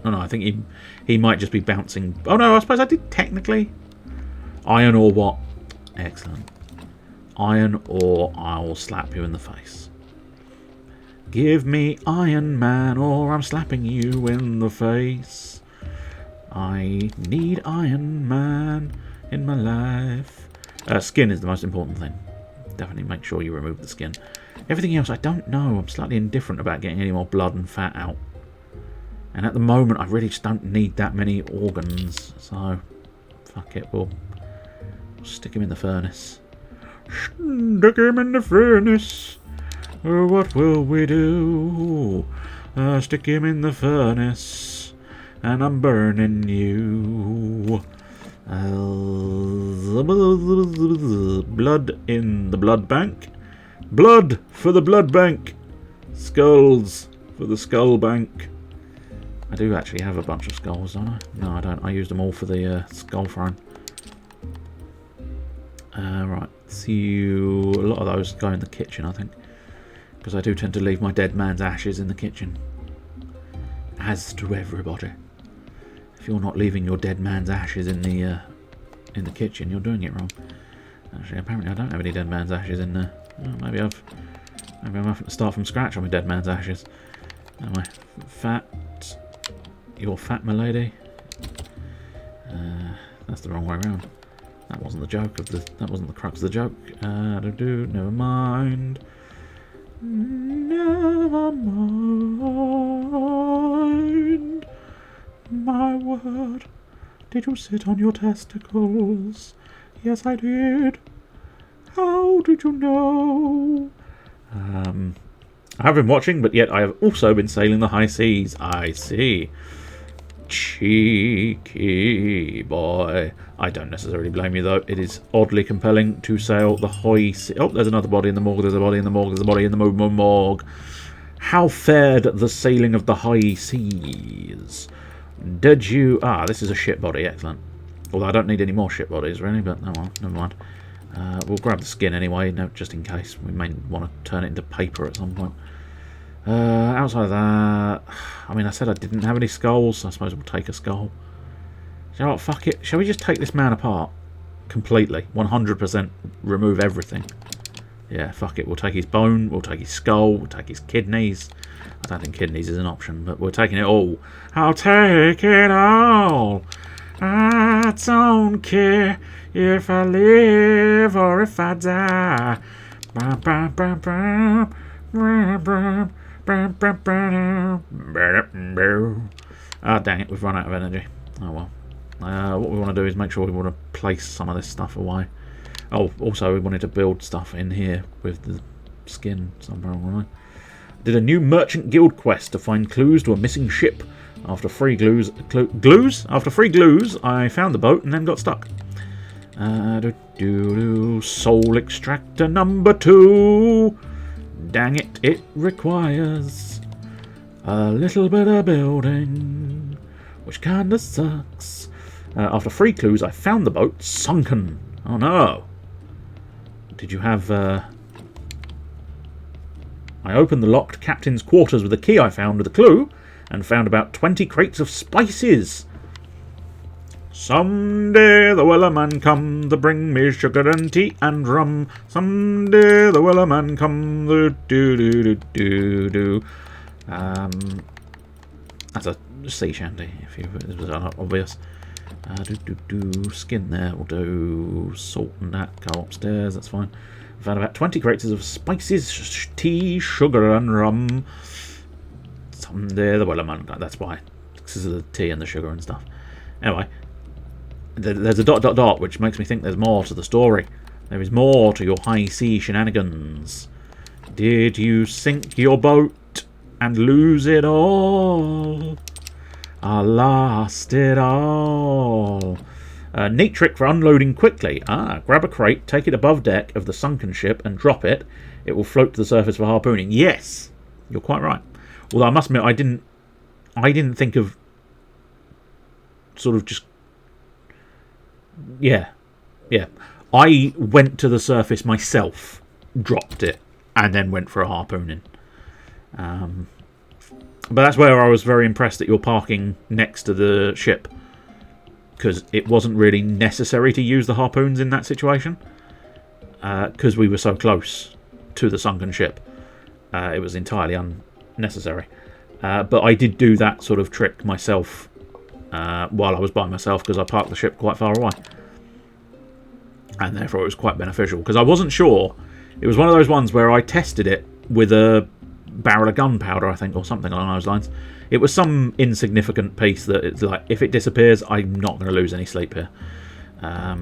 Oh no, I think he might just be bouncing. Oh no, I suppose I did technically. Iron ore what? Excellent. Iron ore, I'll slap you in the face. Give me Iron Man or I'm slapping you in the face. I need Iron Man in my life. Skin is the most important thing. Definitely make sure you remove the skin. Everything else, I don't know. I'm slightly indifferent about getting any more blood and fat out. And at the moment, I really just don't need that many organs. So, fuck it. We'll stick him in the furnace. Stick him in the furnace. What will we do? Stick him in the furnace. And I'm burning you. Blood in the blood bank. Blood for the blood bank. Skulls for the skull bank. I do actually have a bunch of skulls, don't I? No, I don't. I used them all for the skull throne. Right. So a lot of those go in the kitchen, I think. Because I do tend to leave my dead man's ashes in the kitchen. As do everybody. If you're not leaving your dead man's ashes in the kitchen, you're doing it wrong. Actually, apparently I don't have any dead man's ashes in there. Oh, maybe I'm having to start from scratch on my dead man's ashes. Anyway, fat. You're fat, my lady. That's the wrong way around. That wasn't the joke of the. That wasn't the crux of the joke. Never mind. Never mind. My word. Did you sit on your testicles? Yes, I did. How did you know? I have been watching, but yet I have also been sailing the high seas. I see. Cheeky boy. I don't necessarily blame you, though. It is oddly compelling to sail the high sea. Oh, there's another body in the morgue. There's a body in the morgue. There's a body in the morgue. How fared the sailing of the high seas? Did you... Ah, this is a ship body. Excellent. Although I don't need any more ship bodies, really, but no, well, never mind. We'll grab the skin anyway, no, just in case. We may want to turn it into paper at some point. Outside of that... I mean, I said I didn't have any skulls, so I suppose we'll take a skull. You know what, fuck it. Shall we just take this man apart? Completely. 100% remove everything. Yeah, fuck it. We'll take his bone, we'll take his skull, we'll take his kidneys. I don't think kidneys is an option, but we're taking it all. I'll take it all. I don't care if I live or if I die. Ah, dang it, we've run out of energy. Oh well. What we want to do is make sure we want to place some of this stuff away. Oh, also we wanted to build stuff in here with the skin somewhere along the line. Did a new merchant guild quest to find clues to a missing ship. After 3 glues, After 3 glues, I found the boat and then got stuck. Soul extractor number 2. Dang it, it requires a little bit of building, which kinda sucks. After 3 clues, I found the boat sunken. Oh no. Did you have... I opened the locked captain's quarters with the key I found with a clue, and found about 20 crates of spices. Someday the Wellerman come to bring me sugar and tea and rum. Someday the Wellerman come to do. That's a sea shanty, if it was obvious. Skin there, we'll do salt and that, go upstairs, that's fine. Found about 20 crates of spices, tea, sugar and rum. Someday the Wellerman, that's why, because of the tea and the sugar and stuff. Anyway, there's a ... which makes me think there's more to the story. There is more to your high sea shenanigans. Did you sink your boat and lose it all? I lost it all. Neat trick for unloading quickly. Grab a crate, take it above deck of the sunken ship and drop it. It will float to the surface for harpooning. Yes, you're quite right. Although I must admit, I didn't think of sort of just... Yeah. I went to the surface myself, dropped it, and then went for a harpooning. But that's where I was very impressed that you're parking next to the ship, because it wasn't really necessary to use the harpoons in that situation, because we were so close to the sunken ship. It was entirely unnecessary. But I did do that sort of trick myself while I was by myself, because I parked the ship quite far away. And therefore it was quite beneficial, because I wasn't sure. It was one of those ones where I tested it with a barrel of gunpowder, I think, or something along those lines. It was some insignificant piece that it's like, if it disappears, I'm not going to lose any sleep here. Yeah,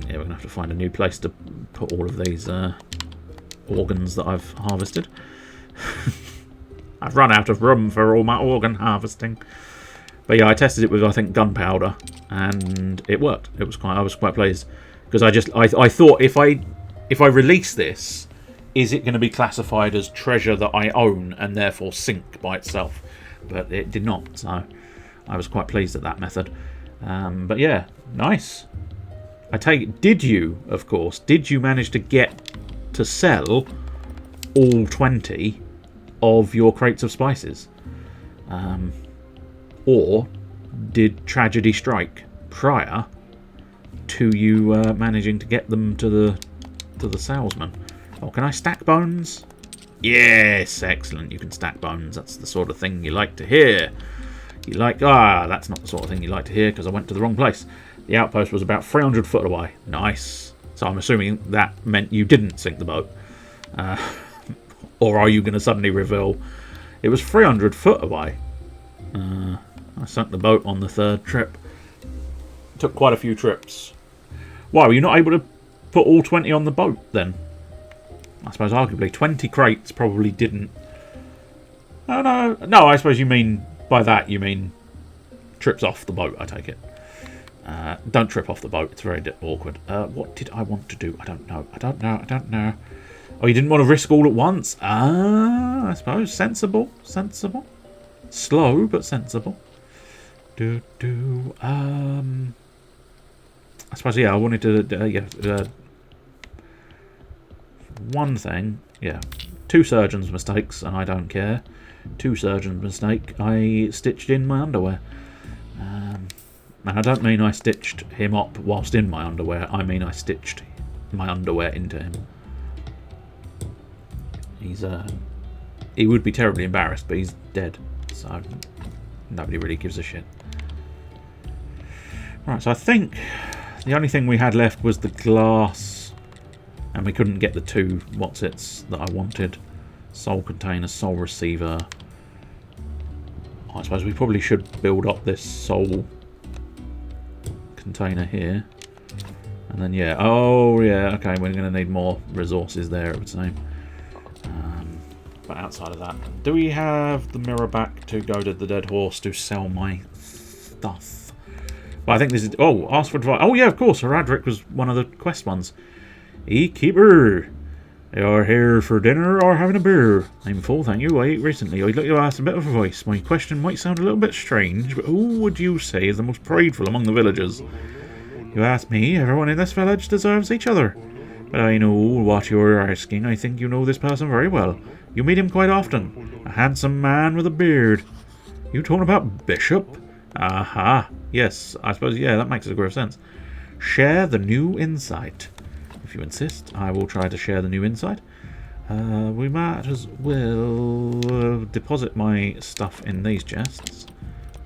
we're going to have to find a new place to put all of these organs that I've harvested. I've run out of room for all my organ harvesting. But yeah, I tested it with, I think, gunpowder, and it worked. I was quite pleased, because I thought if I release this, is it going to be classified as treasure that I own and therefore sink by itself? But it did not, so I was quite pleased at that method. But yeah, nice. I take it, did you manage to get to sell all 20 of your crates of spices? Or did tragedy strike prior to you managing to get them to the salesman? Oh, can I stack bones? Yes, excellent. You can stack bones. That's the sort of thing you like to hear. That's not the sort of thing you like to hear, because I went to the wrong place. The outpost was about 300 foot away. Nice. So I'm assuming that meant you didn't sink the boat. Or are you going to suddenly reveal it was 300 foot away? I sunk the boat on the 3rd trip. Took quite a few trips. Why, were you not able to put all 20 on the boat then? I suppose arguably 20 crates probably didn't. Oh no, I suppose you mean by that you mean trips off the boat. I take it. Don't trip off the boat. It's very awkward. What did I want to do? I don't know. Oh, you didn't want to risk all at once? Ah, I suppose. Sensible. Sensible. Slow, but sensible. I suppose, yeah, I wanted to... one thing. Yeah. 2 surgeons' mistakes, and I don't care. 2 surgeons' mistake. I stitched in my underwear. And I don't mean I stitched him up whilst in my underwear. I mean I stitched my underwear into him. He would be terribly embarrassed, but he's dead. So nobody really gives a shit. Right, so I think the only thing we had left was the glass. And we couldn't get the 2 what's-its that I wanted. Soul container, soul receiver. I suppose we probably should build up this soul container here. And then, yeah. Oh, yeah. Okay, we're going to need more resources there, I would say. But outside of that, do we have the mirror back to go to the dead horse to sell my stuff? Well, I think this is... Oh, ask for advice. Oh, yeah, of course. Heradric was one of the quest ones. Hey, keeper. You're here for dinner or having a beer? I'm full, thank you. I ate recently. I'd like to ask a bit of advice. My question might sound a little bit strange, but who would you say is the most prideful among the villagers? You ask me, everyone in this village deserves each other. But I know what you're asking. I think you know this person very well. You meet him quite often. A handsome man with a beard. You talking about Bishop? Aha. Yes, I suppose, yeah, that makes a great sense. Share the new insight. If you insist, I will try to share the new insight. We might as well deposit my stuff in these chests.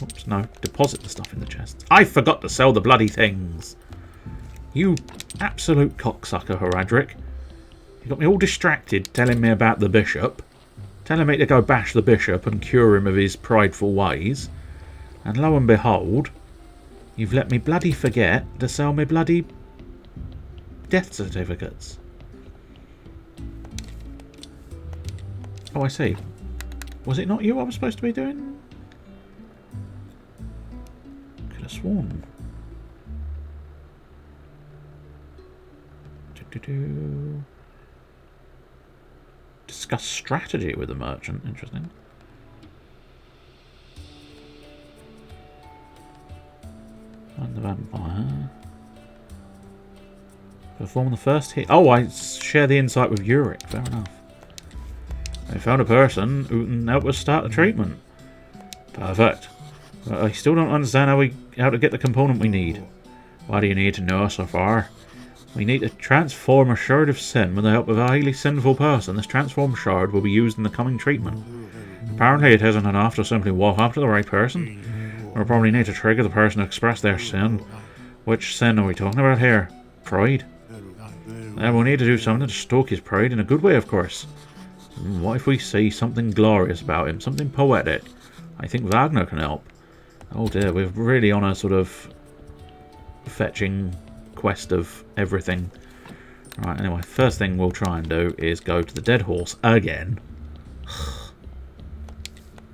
Oops, no. Deposit the stuff in the chests. I forgot to sell the bloody things. You absolute cocksucker, Heradric. You got me all distracted telling me about the bishop. Telling me to go bash the bishop and cure him of his prideful ways. And lo and behold, you've let me bloody forget to sell me bloody death certificates. Oh, I see. Was it not you I was supposed to be doing? Could have sworn. Discuss strategy with the merchant. Interesting. And the vampire. Perform the first hit. Oh, I share the insight with Uric. Fair enough. I found a person who can help us start the treatment. Perfect. But I still don't understand how to get the component we need. What do you need to know so far? We need to transform a shard of sin with the help of a highly sinful person. This transformed shard will be used in the coming treatment. Apparently it isn't enough to simply walk up to the right person. We'll probably need to trigger the person to express their sin. Which sin are we talking about here? Pride? Then we'll need to do something to stoke his pride in a good way, of course. What if we see something glorious about him? Something poetic? I think Wagner can help. Oh dear, we're really on a sort of fetching quest of everything. Right, anyway, first thing we'll try and do is go to the dead horse again.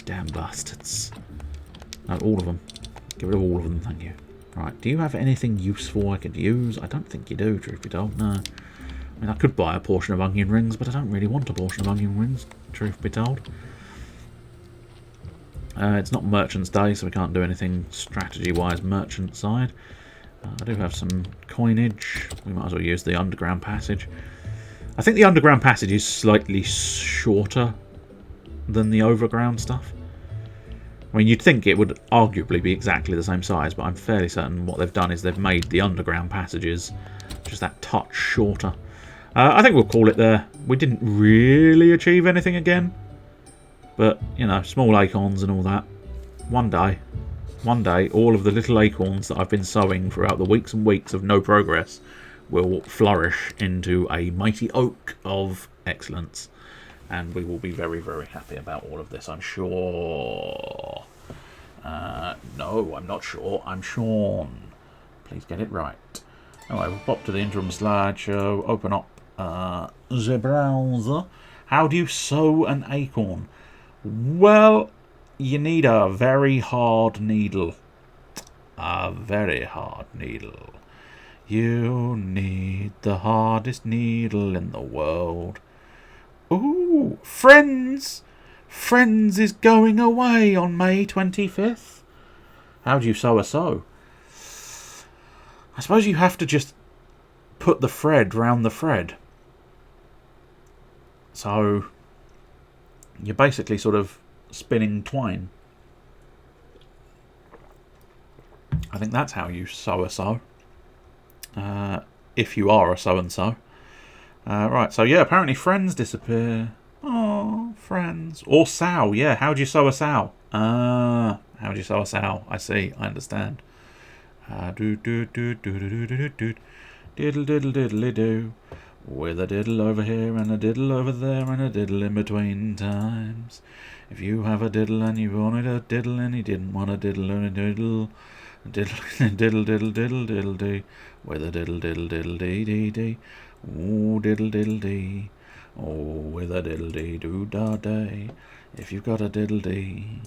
Damn bastards. No, all of them. Get rid of all of them, thank you. Right, do you have anything useful I could use? I don't think you do, truth be told, no. I mean, I could buy a portion of onion rings, but I don't really want a portion of onion rings, truth be told. It's not Merchant's Day, so we can't do anything strategy-wise merchant side. I do have some coinage. We might as well use the underground passage. I think the underground passage is slightly shorter than the overground stuff. I mean, you'd think it would arguably be exactly the same size, but I'm fairly certain what they've done is they've made the underground passages just that touch shorter. I think we'll call it there. We didn't really achieve anything again. But, you know, small acorns and all that. One day, all of the little acorns that I've been sowing throughout the weeks and weeks of no progress will flourish into a mighty oak of excellence. And we will be very, very happy about all of this, I'm sure. No, I'm not sure. I'm Sean. Please get it right. Anyway, we'll pop to the interim slideshow, open up the browser. How do you sow an acorn? Well, you need a very hard needle. A very hard needle. You need the hardest needle in the world. Ooh, Friends! Friends is going away on May 25th. How do you sew a sew? I suppose you have to just put the thread round the thread. So you're basically sort of spinning twine. I think that's how you sew a sew. If you are a so-and-so. Right, so yeah, apparently Friends disappear. Oh, Friends. Or sow, yeah. How do you sew a sow? How do you sew a sow? I see, I understand. Diddle diddle diddly do. With a diddle over here and a diddle over there and a diddle in between times. If you have a diddle and you wanted a diddle and you didn't want a diddle and a diddle. Diddle diddle diddle diddle diddle dee. With a diddle diddle diddle dee dee dee. Oh, diddle diddle dee. Oh, with a diddle dee doo da day. If you've got a diddle dee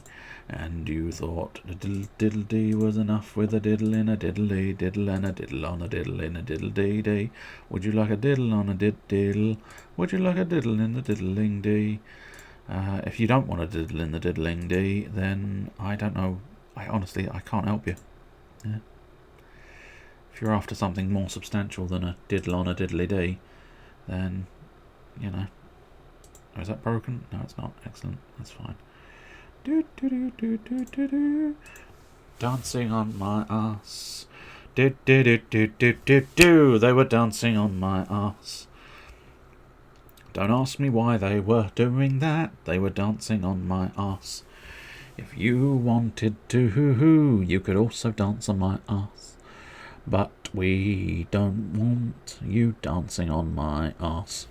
and you thought the diddle diddle dee was enough with a diddle in a diddle dee, diddle and a diddle on a diddle in a diddle dee dee. Would you like a diddle on a diddle? Would you like a diddle in the diddling dee? If you don't want a diddle in the diddling dee, then I don't know. I can't help you. Yeah. If you're after something more substantial than a diddle on a diddly dee, then, you know. Oh, is that broken? No, it's not. Excellent. That's fine. Do, do, do, do, do, do, do. Dancing on my ass. Do, do, do, do, do, do, do. They were dancing on my ass. Don't ask me why they were doing that. They were dancing on my ass. If you wanted to, you could also dance on my ass. But we don't want you dancing on my ass.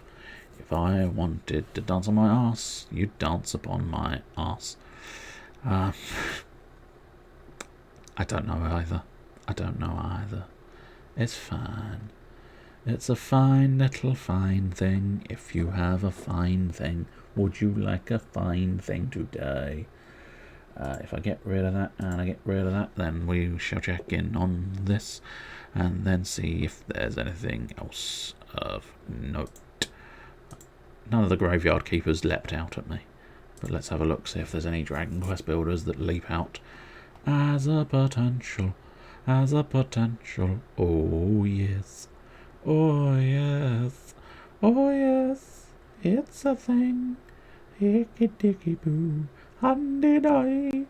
If I wanted to dance on my ass, you'd dance upon my ass. I don't know either. It's fine. It's a fine little fine thing. If you have a fine thing, would you like a fine thing today? If I get rid of that and I get rid of that, then we shall check in on this and then see if there's anything else of note. None of the graveyard keepers leapt out at me, but let's have a look, see if there's any Dragon Quest builders that leap out as a potential. Oh yes, oh yes, oh yes, it's a thing. Hickey dicky boo. Handy-die,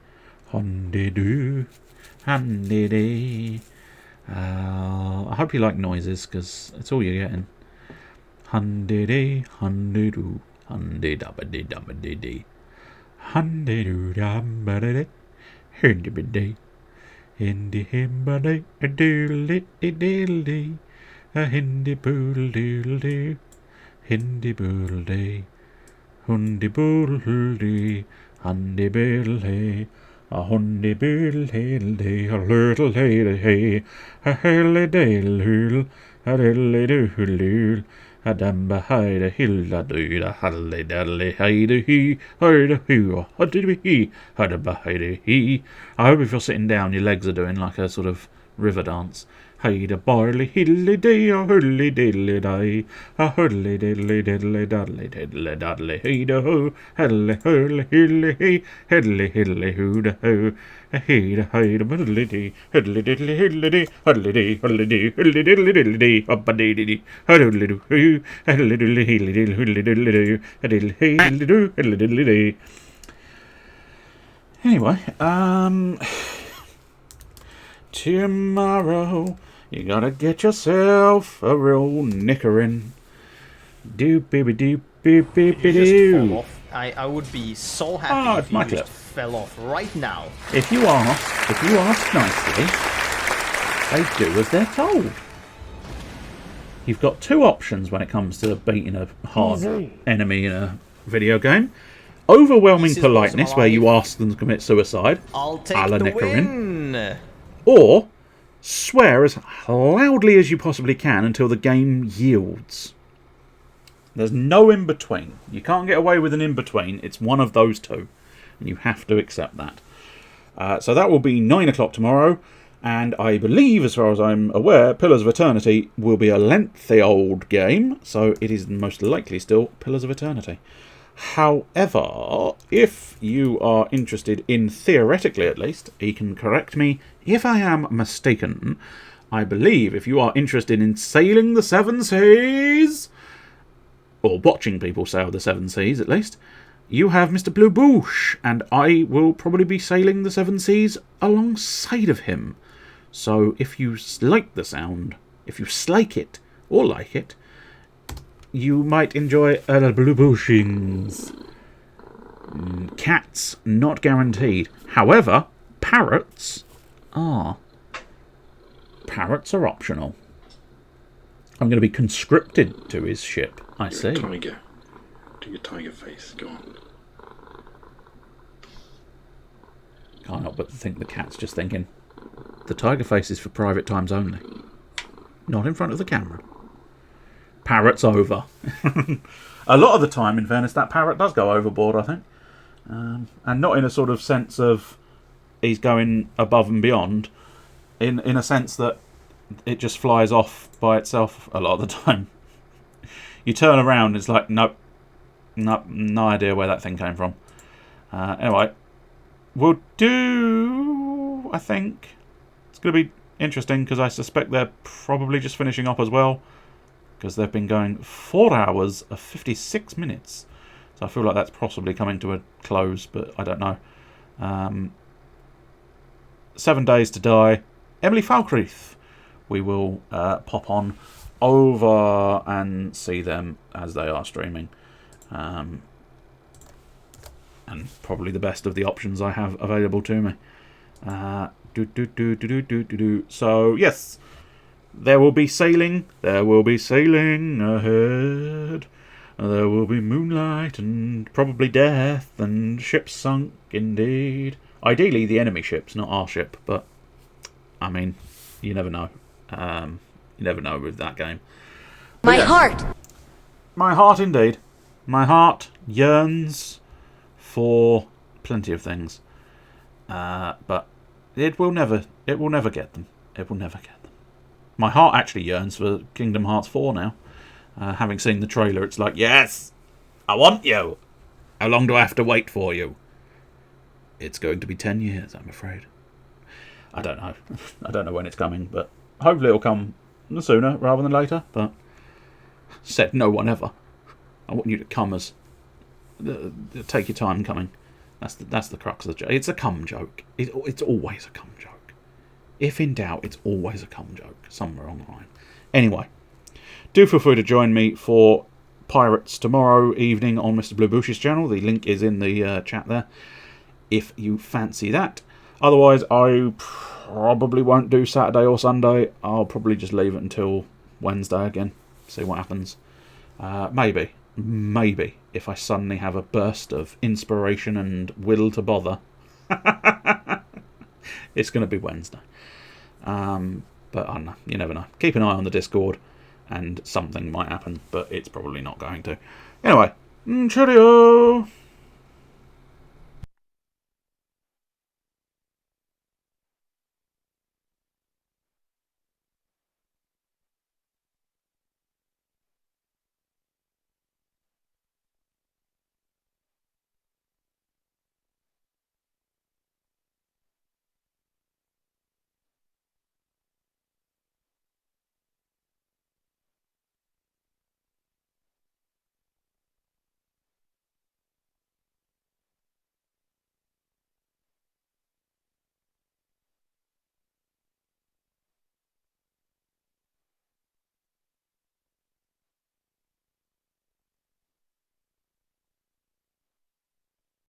handy-do, handy-dee. I hope you like noises, because it's all you're getting. Handy-dee, handy-do, handy-dabba-dee-dabba-dee-dee. Handy-do-dabba-dee-dee, handy-ba-dee. Hindi-himba-dee, a-doodle-dee-dee-dee-dee. A hindi-boodle-doodle-doo, hindi-boodle-dee. Hundi-boodle-dee. Hundy-biddle-hey, a hundy-biddle-hey, a little-hey-hey, a hilly-daily-hool, a diddly-doodle-dool, a damba-hide-a-hill-a-doo, a huddly-daddly-hide-a-hee, hide-a-hoo, a diddy-hee, hide-a-hide-a-hee. I hope if you're sitting down, your legs are doing like a sort of river dance. Hey, a barley hilly day, a hurly diddly day, a hurly diddly diddly daddly diddly daddly, hey da ho, hurly hurly hilly hey, hiddly hiddly hoo da ho, a hey da hey da muddly dee, hiddly diddly hiddly dee, huddly dee, huddly dee, hiddly diddly diddly dee, up a dee dee dee, huddly doo hoo, hiddly diddly hiddly diddly hiddly diddly doo, a diddly hey diddly doo, hiddly diddly dee. Anyway, tomorrow you gotta get yourself a real knickering. Do-be-be-do-be-be-be-do. I would be so happy if you just fell off right now. If you ask nicely, they do as they're told. You've got two options when it comes to beating a hard enemy in a video game. Overwhelming politeness, where you ask them to commit suicide, I'll take a la the Nickerin. win. Or swear as loudly as you possibly can until the game yields. There's no in-between. You can't get away with an in-between. It's one of those two. And you have to accept that. So that will be 9 o'clock tomorrow. And I believe, as far as I'm aware, Pillars of Eternity will be a lengthy old game, so it is most likely still Pillars of Eternity. However, if you are interested in, theoretically at least, he can correct me if I am mistaken, I believe if you are interested in sailing the Seven Seas, or watching people sail the Seven Seas at least, you have Mr. Blue Boosh, and I will probably be sailing the Seven Seas alongside of him. So if you like the sound, if you slike it, or like it, you might enjoy a Blue Booshings. Cats, not guaranteed. However, parrots are. Parrots are optional. I'm going to be conscripted to his ship, I see. Tiger. Do your tiger face, go on. Can't help but think the cat's just thinking, the tiger face is for private times only. Not in front of the camera. Parrot's over. A lot of the time, in fairness, that parrot does go overboard, I think. And not in a sort of sense of he's going above and beyond. In a sense that it just flies off by itself a lot of the time. You turn around, it's like, nope. No idea where that thing came from. Anyway, we'll do, I think. It's going to be interesting because I suspect they're probably just finishing up as well. Because they've been going 4 hours of 56 minutes. So I feel like that's possibly coming to a close, but I don't know. 7 Days to Die. Emily Falkreath. We will pop on over and see them as they are streaming. And probably the best of the options I have available to me. So, yes. There will be sailing. There will be sailing ahead. There will be moonlight and probably death and ships sunk indeed. Ideally the enemy ships, not our ship, but I mean, you never know. You never know with that game. My heart! My heart indeed. My heart yearns for plenty of things. But it will never get them. It will never get them. My heart actually yearns for Kingdom Hearts 4 now. Having seen the trailer, it's like, yes! I want you! How long do I have to wait for you? It's going to be 10 years, I'm afraid. I don't know. I don't know when it's coming, but hopefully it'll come sooner rather than later. But said no one ever. I want you to come as... take your time coming. That's the crux of the joke. It's a cum joke. It's always a cum joke. If in doubt, it's always a cum joke somewhere on the line. Anyway, do feel free to join me for Pirates tomorrow evening on Mr. Blue Bush's channel. The link is in the chat there, if you fancy that. Otherwise, I probably won't do Saturday or Sunday. I'll probably just leave it until Wednesday again. See what happens. Maybe, if I suddenly have a burst of inspiration and will to bother, it's going to be Wednesday. But I don't know. You never know. Keep an eye on the Discord, and something might happen, but it's probably not going to. Anyway, cheerio!